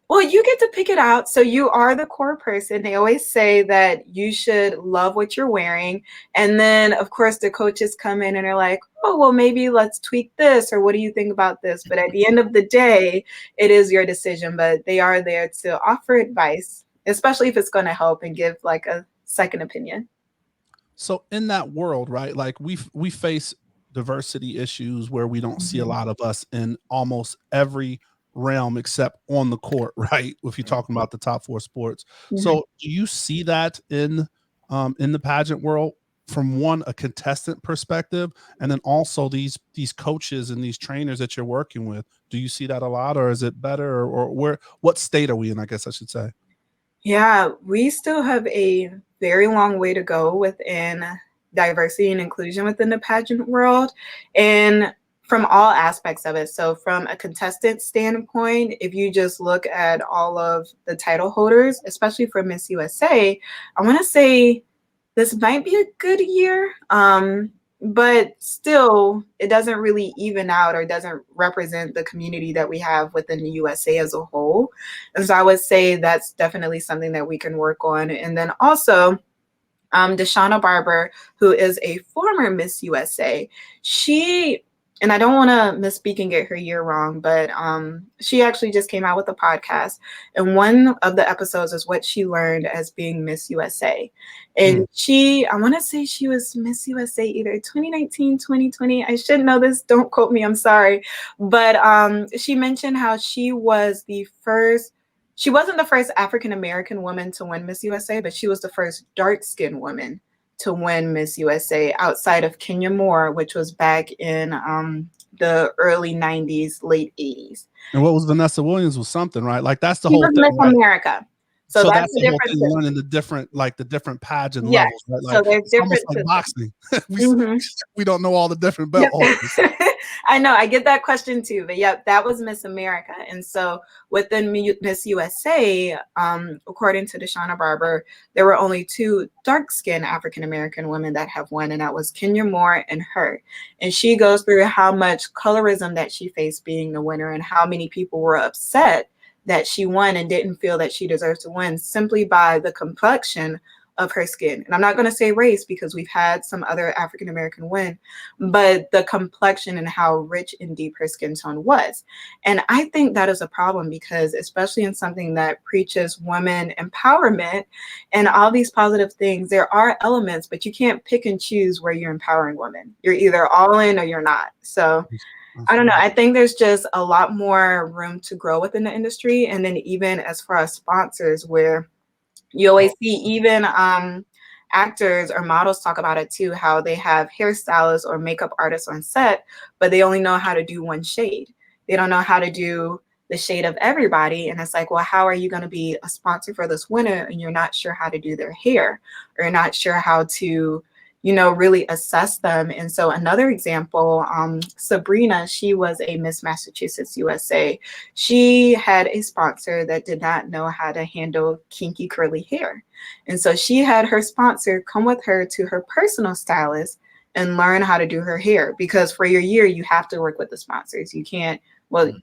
Well, you get to pick it out. So you are the core person. They always say that you should love what you're wearing. And then, of course, the coaches come in and are like, oh, well, maybe let's tweak this, or what do you think about this? But at the end of the day, it is your decision. But they are there to offer advice, especially if it's going to help and give like a second opinion. So in that world, right, like we face diversity issues where we don't see a lot of us in almost every realm except on the court, right? If you're talking about the top 4 sports. So do you see that in the pageant world from a contestant perspective, and then also these coaches and these trainers that you're working with? Do you see that a lot, or is it better, or what state are we in, I guess I should say? Yeah, we still have a very long way to go within diversity and inclusion within the pageant world, and from all aspects of it. So from a contestant standpoint, if you just look at all of the title holders, especially for Miss USA, I want to say this might be a good year, but still it doesn't really even out or doesn't represent the community that we have within the USA as a whole. And so I would say that's definitely something that we can work on. And then also Deshauna Barber, who is a former Miss USA, and I don't want to misspeak and get her year wrong, but she actually just came out with a podcast. And one of the episodes is what she learned as being Miss USA. And I want to say she was Miss USA either 2019, 2020. I should know this. Don't quote me. I'm sorry. But she mentioned how she wasn't the first African-American woman to win Miss USA, but she was the first dark-skinned woman to win Miss USA outside of Kenya Moore, which was back in the early 90s, late 80s. And what was Vanessa Williams was something, right? Like that's the She whole was thing, Miss right? America. So that's the the whole difference. thing, learning the different pageant Yes. levels, right? Like, So there's it's almost different like boxing. we don't know all the different belt holders. I know, I get that question too, but yep, that was Miss America. And so within Miss USA, according to Deshauna Barber, there were only 2 dark-skinned African-American women that have won, and that was Kenya Moore and her. And she goes through how much colorism that she faced being the winner and how many people were upset that she won and didn't feel that she deserved to win simply by the complexion of her skin. And I'm not going to say race because we've had some other African-American win, but the complexion and how rich and deep her skin tone was. And I think that is a problem because especially in something that preaches women empowerment and all these positive things, there are elements, but you can't pick and choose where you're empowering women. You're either all in or you're not. So I don't know. I think there's just a lot more room to grow within the industry. And then even as far as sponsors, where you always see even actors or models talk about it too, how they have hairstylists or makeup artists on set, but they only know how to do one shade. They don't know how to do the shade of everybody. And it's like, well, how are you going to be a sponsor for this winner and you're not sure how to do their hair or you're not sure how to, really assess them. And so another example, Sabrina, she was a Miss Massachusetts USA. She had a sponsor that did not know how to handle kinky curly hair. And so she had her sponsor come with her to her personal stylist and learn how to do her hair, because for your year, you have to work with the sponsors. You can't,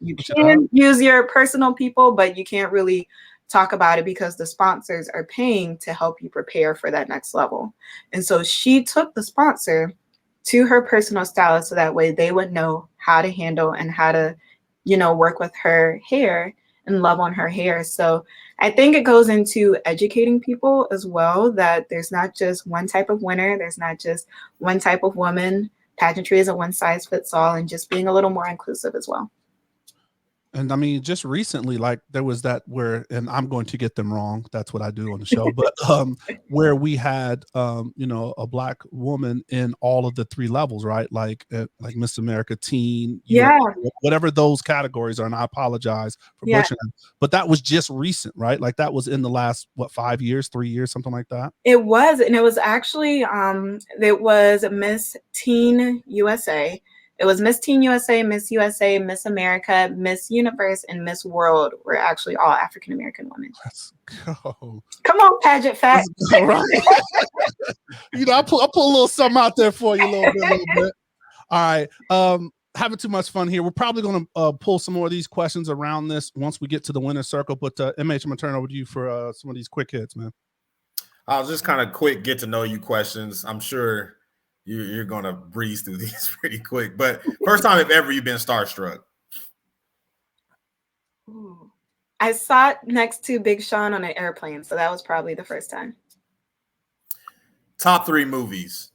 you can use your personal people, but you can't really talk about it because the sponsors are paying to help you prepare for that next level. And so she took the sponsor to her personal stylist so that way they would know how to handle and how to, work with her hair and love on her hair. So I think it goes into educating people as well, that there's not just one type of winner. There's not just one type of woman. Pageantry isn't one size fits all, and just being a little more inclusive as well. And I mean, just recently, like there was that where, and I'm going to get them wrong. That's what I do on the show, but where we had, a Black woman in all of the 3 levels, right? Like Miss America Teen, whatever those categories are. And I apologize for butchering them, but that was just recent, right? Like that was in the last, 5 years, 3 years, something like that. It was, and it was actually, it was Miss Teen USA. It was Miss Teen USA, Miss America, Miss Universe, and Miss World were actually all African-American women. Let's go. Come on, pageant fact. All right. I'll put a little something out there for you a little bit. All right. Having too much fun here. We're probably going to pull some more of these questions around this once we get to the winner's circle. But MH, I'm going to turn over to you for some of these quick hits, man. I'll just kind of quick get to know you questions. I'm sure you're going to breeze through these pretty quick. But first time if ever you've been starstruck? Ooh. I sat next to Big Sean on an airplane, so that was probably the first time. Top 3 movies?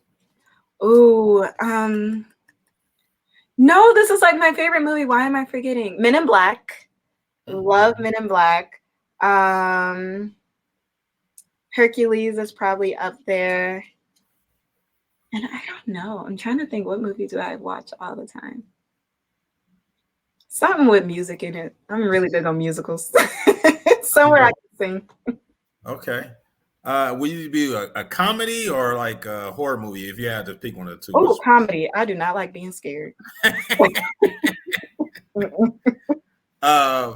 Ooh, no, this is like my favorite movie. Why am I forgetting? Men in Black. Love Men in Black. Hercules is probably up there. And I don't know. I'm trying to think, what movie do I watch all the time? Something with music in it. I'm really big on musicals. Somewhere I can sing. Okay. Will you be a comedy or like a horror movie if you had to pick one of the two? Oh, comedy. I do not like being scared.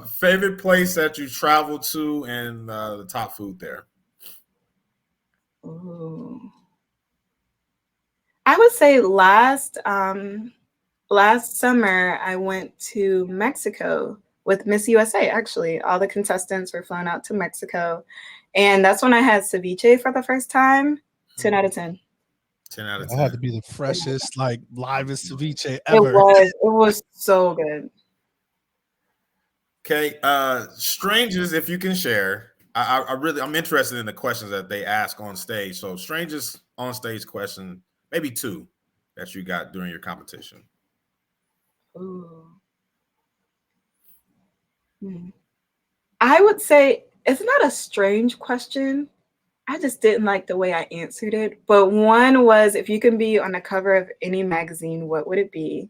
Favorite place that you traveled to and the top food there? Ooh. I would say last summer I went to Mexico with Miss USA. Actually, all the contestants were flown out to Mexico, and that's when I had ceviche for the first time. 10 out of 10. 10 out of That 10. had to be the freshest, like livest ceviche ever. It was so good. Okay, strangest, if you can share. I'm interested in the questions that they ask on stage. So strangest on stage question, maybe two that you got during your competition. Ooh. I would say it's not a strange question. I just didn't like the way I answered it. But one was, if you can be on the cover of any magazine, what would it be?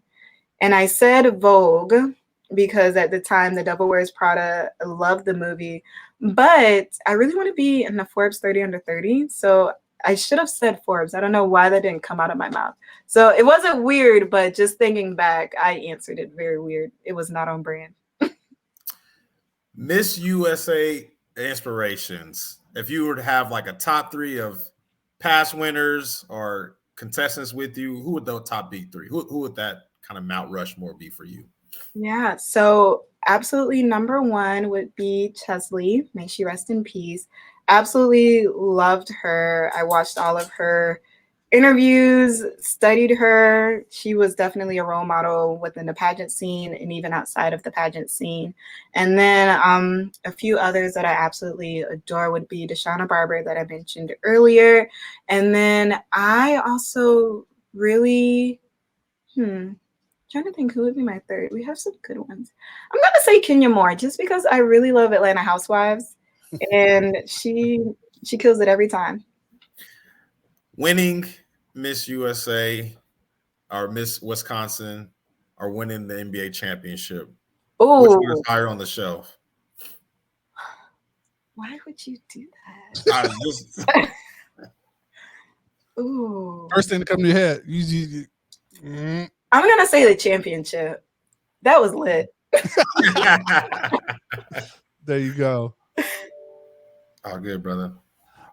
And I said Vogue because at the time, The Devil Wears Prada, I loved the movie. But I really want to be in the Forbes 30 under 30. So I should have said Forbes. I don't know why that didn't come out of my mouth. So it wasn't weird, but just thinking back, I answered it very weird. It was not on brand. Miss USA inspirations. If you were to have like a top three of past winners or contestants with you, who would the top be three? Who would that kind of Mount Rushmore be for you? Yeah, so absolutely number one would be Chesley. May she rest in peace. Absolutely loved her. I watched all of her interviews, studied her. She was definitely a role model within the pageant scene and even outside of the pageant scene. And then a few others that I absolutely adore would be Deshauna Barber that I mentioned earlier. And then I also really, trying to think who would be my third. We have some good ones. I'm going to say Kenya Moore just because I really love Atlanta Housewives and she kills it every time. Winning Miss USA or Miss Wisconsin or winning the NBA championship. Oh, which one is higher on the shelf? Why would you do that? Ooh. First thing to come to your head. I'm going to say the championship. That was lit. There you go. Oh, good, brother.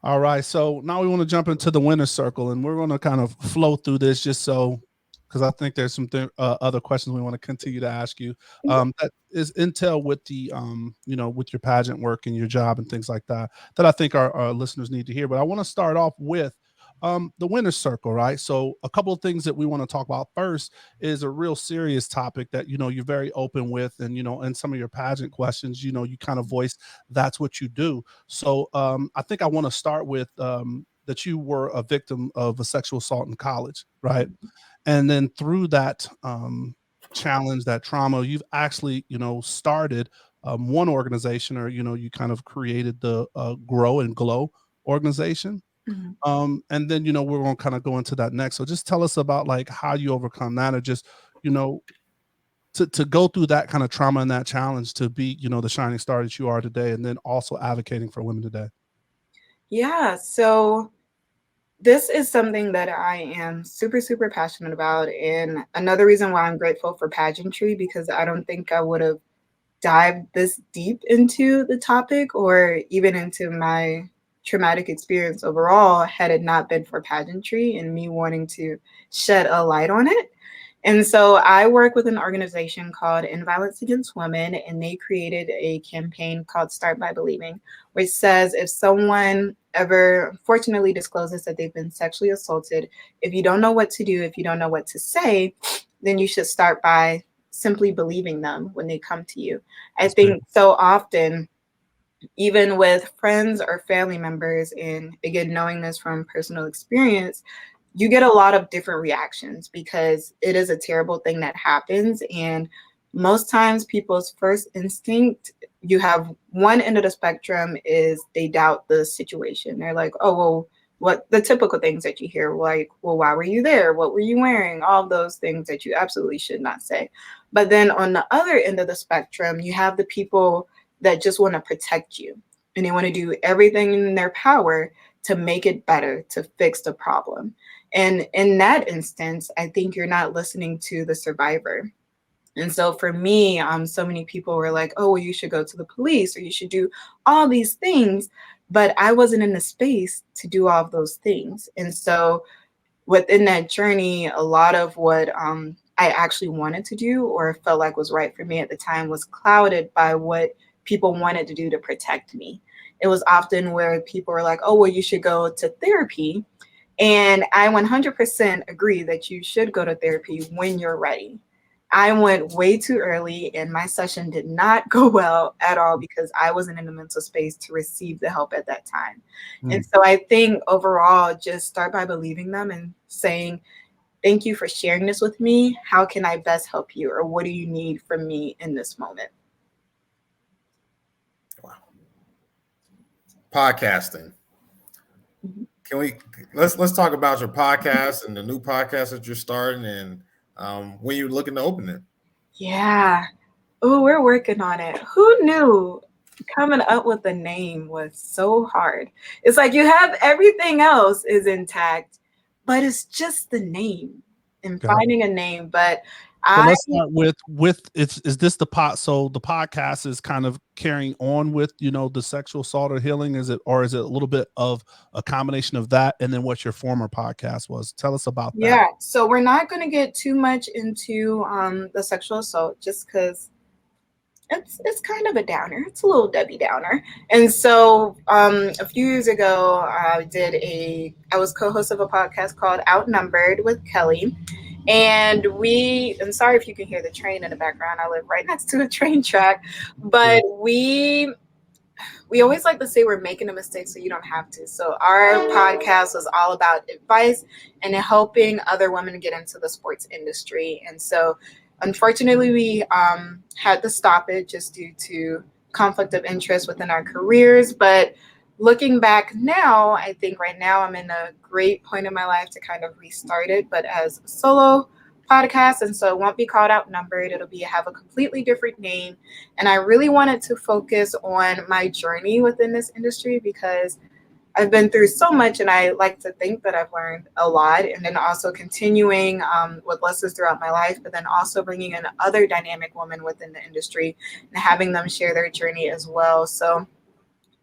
All right. So now we want to jump into the winner's circle, and we're going to kind of flow through this just so, because I think there's some other questions we want to continue to ask you. That is intel with the, with your pageant work and your job and things like that, that I think our listeners need to hear. But I want to start off with the winner's circle, right? So a couple of things that we want to talk about first is a real serious topic that, you're very open with. And, in some of your pageant questions, you kind of voice that's what you do. So I think I want to start with that you were a victim of a sexual assault in college, right? And then through that challenge, that trauma, you've actually, started one organization, or, you kind of created the Grow and Glow organization. Mm-hmm. And then, we're going to kind of go into that next. So just tell us about like how you overcome that, or just, to go through that kind of trauma and that challenge to be, the shining star that you are today, and then also advocating for women today. Yeah. So this is something that I am super, super passionate about. And another reason why I'm grateful for pageantry, because I don't think I would have dived this deep into the topic or even into my traumatic experience overall had it not been for pageantry and me wanting to shed a light on it. And so I work with an organization called End Violence Against Women, and they created a campaign called Start by Believing, which says if someone ever fortunately discloses that they've been sexually assaulted, if you don't know what to do, if you don't know what to say, then you should start by simply believing them when they come to you. I think so often, even with friends or family members, and again, knowing this from personal experience, you get a lot of different reactions because it is a terrible thing that happens. And most times people's first instinct, you have one end of the spectrum is they doubt the situation. They're like, oh, well, what the typical things that you hear, like, well, why were you there? What were you wearing? All those things that you absolutely should not say. But then on the other end of the spectrum, you have the people that just want to protect you, and they want to do everything in their power to make it better, to fix the problem. And in that instance, I think you're not listening to the survivor. And so for me, so many people were like, oh, well, you should go to the police or you should do all these things. But I wasn't in the space to do all of those things. And so within that journey, a lot of what I actually wanted to do or felt like was right for me at the time was clouded by what people wanted to do to protect me. It was often where people were like, oh, well, you should go to therapy. And I 100% agree that you should go to therapy when you're ready. I went way too early and my session did not go well at all because I wasn't in the mental space to receive the help at that time. And so I think overall, just start by believing them and saying, thank you for sharing this with me. How can I best help you? Or what do you need from me in this moment? Wow. Podcasting. Let's talk about your podcast and the new podcast that you're starting and when you're looking to open it. Yeah. Oh, we're working on it. Who knew coming up with a name was so hard? It's like you have everything else is intact, but it's just the name and finding a name. But let's start with is this the so the podcast is kind of carrying on with, you know, the sexual assault or healing, is it, or is it a little bit of a combination of that and then what your former podcast was? Tell us about that. Yeah, so we're not going to get too much into the sexual assault just because it's kind of a downer. It's a little Debbie Downer. And so a few years ago, I was co-host of a podcast called Outnumbered with Kelly. And I'm sorry if you can hear the train in the background. I live right next to the train track, but we always like to say we're making a mistake so you don't have to. So our podcast was all about advice and helping other women get into the sports industry. And so unfortunately, we had to stop it just due to conflict of interest within our careers. But looking back now, I think right now I'm in a great point in my life to kind of restart it, but as a solo podcast. And so it won't be called Outnumbered. It'll have a completely different name. And I really wanted to focus on my journey within this industry because I've been through so much and I like to think that I've learned a lot, and then also continuing with lessons throughout my life, but then also bringing in other dynamic women within the industry and having them share their journey as well. So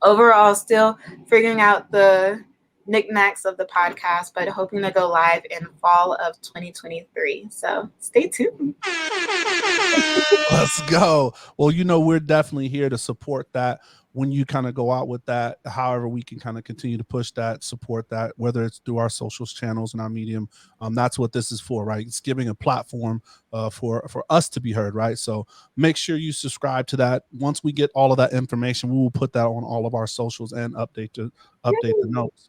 overall, still figuring out the knickknacks of the podcast, but hoping to go live in fall of 2023. So stay tuned. Let's go. Well, you know, we're definitely here to support that when you kind of go out with that. However, we can kind of continue to push that, support that, whether it's through our socials channels and our medium. That's what this is for, right? It's giving a platform for us to be heard, right? So make sure you subscribe to that. Once we get all of that information, we will put that on all of our socials and update the notes.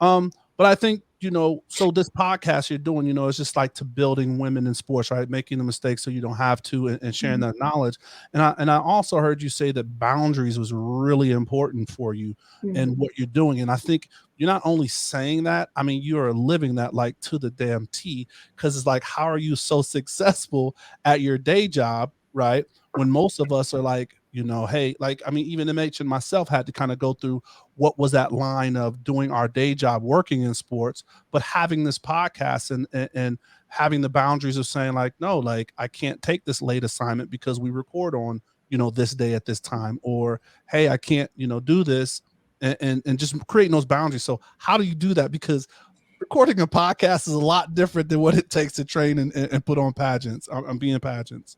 But I think, you know, so this podcast you're doing, you know, it's just like to building women in sports, right? Making the mistakes so you don't have to, and sharing that knowledge. And I also heard you say that boundaries was really important for you and what you're doing. And I think you're not only saying that, I mean, you are living that like to the damn T, because it's like, how are you so successful at your day job, right? When most of us are like, you know, hey, like, I mean, even MH and myself had to kind of go through what was that line of doing our day job, working in sports, but having this podcast and having the boundaries of saying like, no, like I can't take this late assignment because we record on, you know, this day at this time, or, hey, I can't, you know, do this and just creating those boundaries. So how do you do that? Because recording a podcast is a lot different than what it takes to train and put on pageants. I'm being pageants.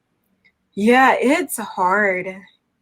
Yeah, it's hard.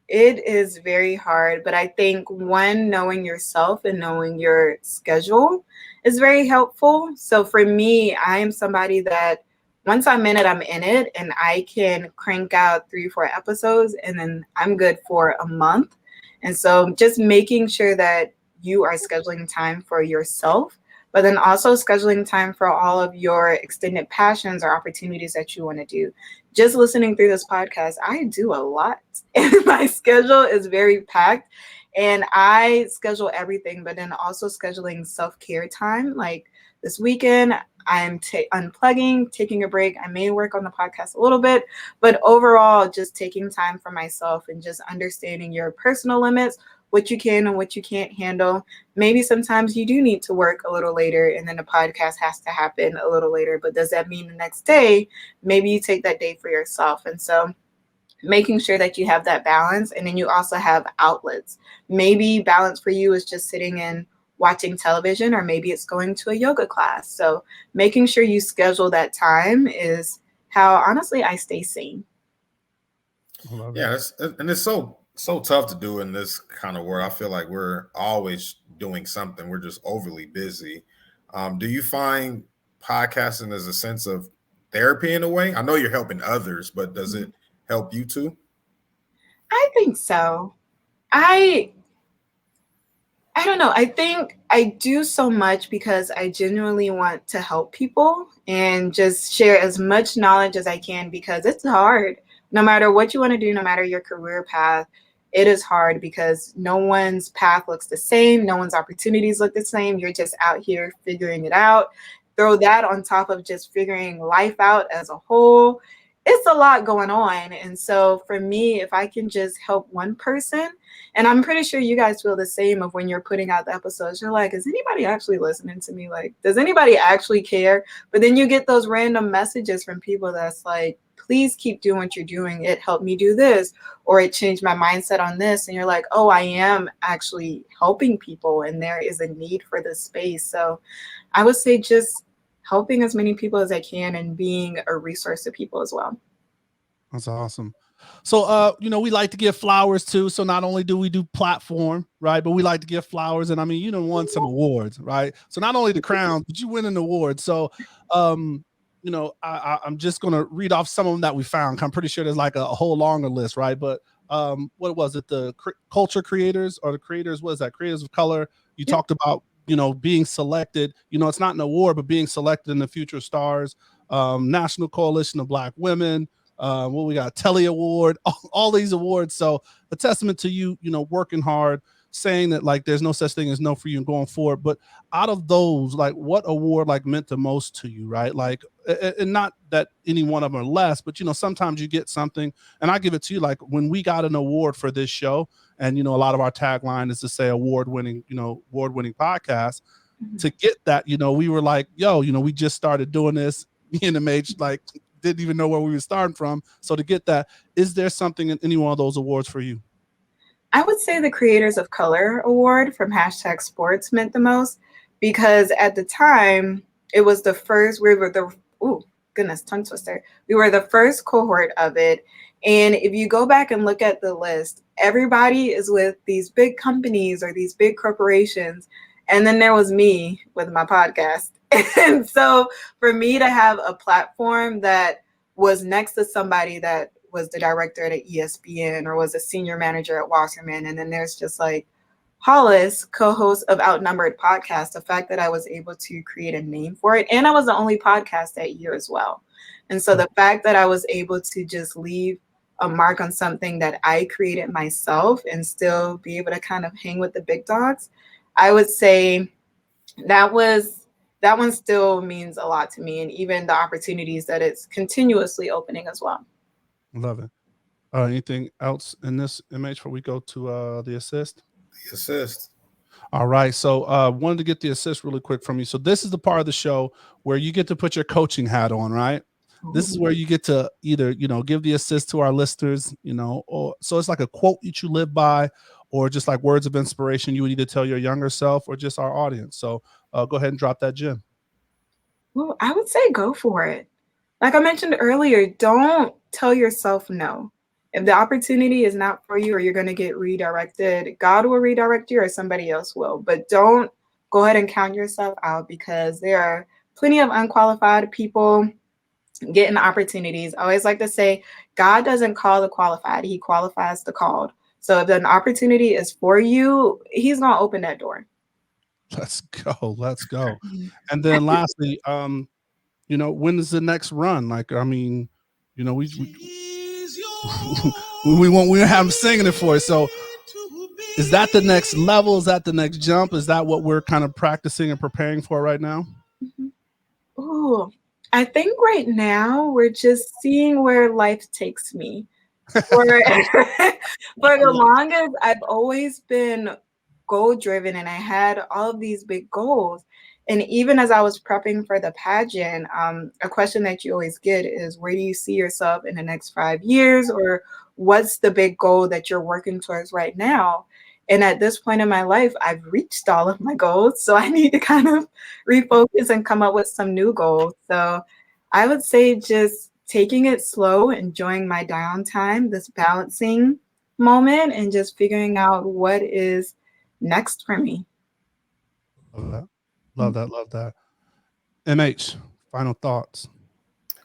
It is very hard, but I think knowing yourself and knowing your schedule is very helpful. So for me, I am somebody that once I'm in it, and I can crank out 3-4 episodes and then I'm good for a month. And so just making sure that you are scheduling time for yourself, but then also scheduling time for all of your extended passions or opportunities that you want to do. Just listening through this podcast, I do a lot and my schedule is very packed and I schedule everything, but then also scheduling self-care time. Like this weekend, I'm unplugging, taking a break. I may work on the podcast a little bit, but overall, just taking time for myself and just understanding your personal limits, what you can and what you can't handle. Maybe sometimes you do need to work a little later and then the podcast has to happen a little later, but does that mean the next day, maybe you take that day for yourself? And so making sure that you have that balance, and then you also have outlets. Maybe balance for you is just sitting and watching television, or maybe it's going to a yoga class. So making sure you schedule that time is how honestly I stay sane. Yeah, it's so tough to do in this kind of world. I feel like we're always doing something. We're just overly busy. Do you find podcasting as a sense of therapy in a way? I know you're helping others, but does it help you too? I think so. I don't know. I think I do so much because I genuinely want to help people and just share as much knowledge as I can, because it's hard. No matter what you want to do, no matter your career path, it is hard because no one's path looks the same. No one's opportunities look the same. You're just out here figuring it out. Throw that on top of just figuring life out as a whole. It's a lot going on. And so for me, if I can just help one person, and I'm pretty sure you guys feel the same of when you're putting out the episodes, you're like, is anybody actually listening to me? Like, does anybody actually care? But then you get those random messages from people that's like, please keep doing what you're doing. It helped me do this, or it changed my mindset on this. And you're like, oh, I am actually helping people and there is a need for this space. So I would say just helping as many people as I can and being a resource to people as well. That's awesome. So, we like to give flowers too. So not only do we do platform, right, but we like to give flowers. And I mean, won some awards, right? So not only the crowns, but you win an award. So, I'm just going to read off some of them that we found. I'm pretty sure there's like a whole longer list, right? But what was it? The culture creators or the creators, what is that? Creators of color. You talked about, being selected, it's not an award, but being selected in the Future Stars, National Coalition of Black Women, we got Telly Award, all these awards. So a testament to you, working hard, saying that like there's no such thing as no for you and going forward. But out of those, like what award like meant the most to you, right? Like, and not that any one of them are less, but sometimes you get something, and I give it to you, like when we got an award for this show, and a lot of our tagline is to say award-winning podcast. To get that, we were like, yo, we just started doing this, and MH like didn't even know where we were starting from. So to get that, is there something in any one of those awards for you? I would say the Creators of Color Award from #sports meant the most, because at the time it was the first, we were the, tongue twister. We were the first cohort of it. And if you go back and look at the list, everybody is with these big companies or these big corporations. And then there was me with my podcast. And so for me to have a platform that was next to somebody that was the director at ESPN or was a senior manager at Wasserman, and then there's just like Hollis, co-host of Outnumbered Podcast, the fact that I was able to create a name for it, and I was the only podcast that year as well. And so the fact that I was able to just leave a mark on something that I created myself and still be able to kind of hang with the big dogs, I would say that one still means a lot to me, and even the opportunities that it's continuously opening as well. Love it. Anything else in this image before we go to the assist? The assist. All right. So wanted to get the assist really quick from you. So this is the part of the show where you get to put your coaching hat on, right? This is where you get to either, give the assist to our listeners, or so it's like a quote that you live by, or just like words of inspiration you would either tell your younger self or just our audience. So go ahead and drop that gem. Well, I would say go for it. Like I mentioned earlier, don't tell yourself no. If the opportunity is not for you or you're going to get redirected, God will redirect you or somebody else will. But don't go ahead and count yourself out, because there are plenty of unqualified people getting opportunities. I always like to say, God doesn't call the qualified. He qualifies the called. So if an opportunity is for you, he's going to open that door. Let's go. Let's go. And then lastly, when is the next run? Like, I mean, we won't have them singing it for us. So is that the next level? Is that the next jump? Is that what we're kind of practicing and preparing for right now? Oh, I think right now we're just seeing where life takes me. For the longest, I've always been goal driven and I had all of these big goals. And even as I was prepping for the pageant, a question that you always get is, where do you see yourself in the next 5 years? Or what's the big goal that you're working towards right now? And at this point in my life, I've reached all of my goals. So I need to kind of refocus and come up with some new goals. So I would say just taking it slow, enjoying my downtime, this balancing moment, and just figuring out what is next for me. Love that. MH, final thoughts.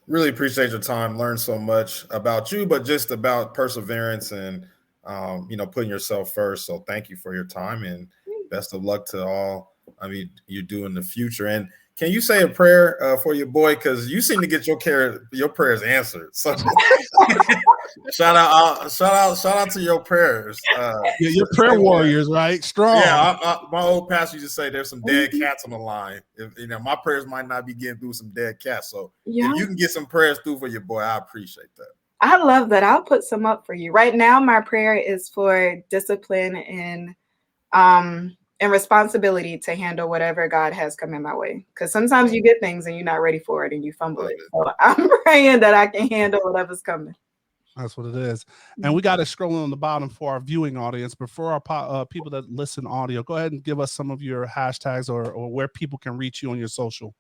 Really appreciate your time. Learned so much about you, but just about perseverance and putting yourself first. So thank you for your time and best of luck to all you do in the future. And can you say a prayer for your boy? Because you seem to get your prayers answered. So shout out to your prayers. Your prayer warriors, right? Strong. Yeah, my old pastor used to say there's some dead cats on the line. If my prayers might not be getting through some dead cats. So if you can get some prayers through for your boy, I appreciate that. I love that. I'll put some up for you. Right now, my prayer is for discipline and responsibility to handle whatever God has come in my way. Because sometimes you get things and you're not ready for it and you fumble it. So I'm praying that I can handle whatever's coming. That's what it is. And we got it scrolling on the bottom for our viewing audience. But for our people that listen audio, go ahead and give us some of your hashtags or where people can reach you on your social.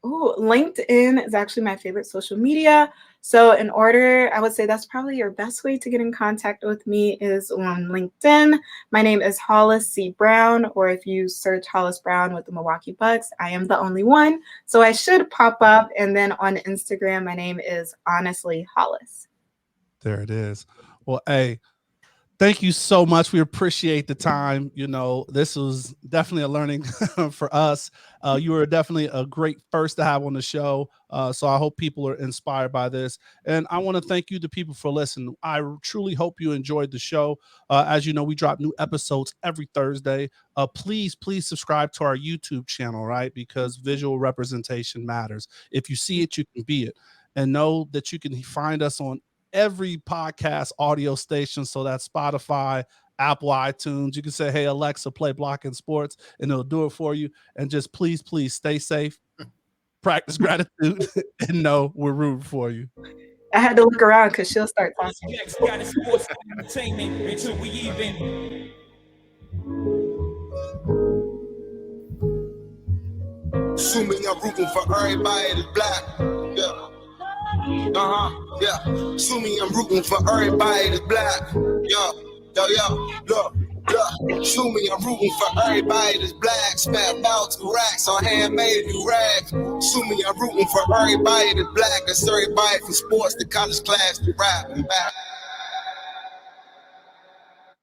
Ooh, LinkedIn is actually my favorite social media. So in order, I would say that's probably your best way to get in contact with me is on LinkedIn. My name is Hollis C. Brown, or if you search Hollis Brown with the Milwaukee Bucks, I am the only one. So I should pop up. And then on Instagram, my name is Honestly Hollis. There it is. Well, hey, thank you so much. We appreciate the time. This was definitely a learning for us. You were definitely a great first to have on the show. So I hope people are inspired by this. And I want to thank you, the people, for listening. I truly hope you enjoyed the show. As you know, we drop new episodes every Thursday. Please subscribe to our YouTube channel, right? Because visual representation matters. If you see it, you can be it. And know that you can find us on every podcast audio station. So that's Spotify, Apple, iTunes. You can say, hey, Alexa, play Blocking Sports, and it'll do it for you. And just please stay safe, practice gratitude, and know we're rooting for you. I had to look around because she'll start talking. Sports entertainment until we even. Assuming I'm rooting for everybody that's black. Yeah. Yeah. Assuming I'm rooting for everybody that's black. Look. Assuming I'm rooting for everybody that's black. Spent about 2 racks on handmade new rags. Assuming I'm rooting for everybody that's black. That's everybody from sports to college class to rap and back.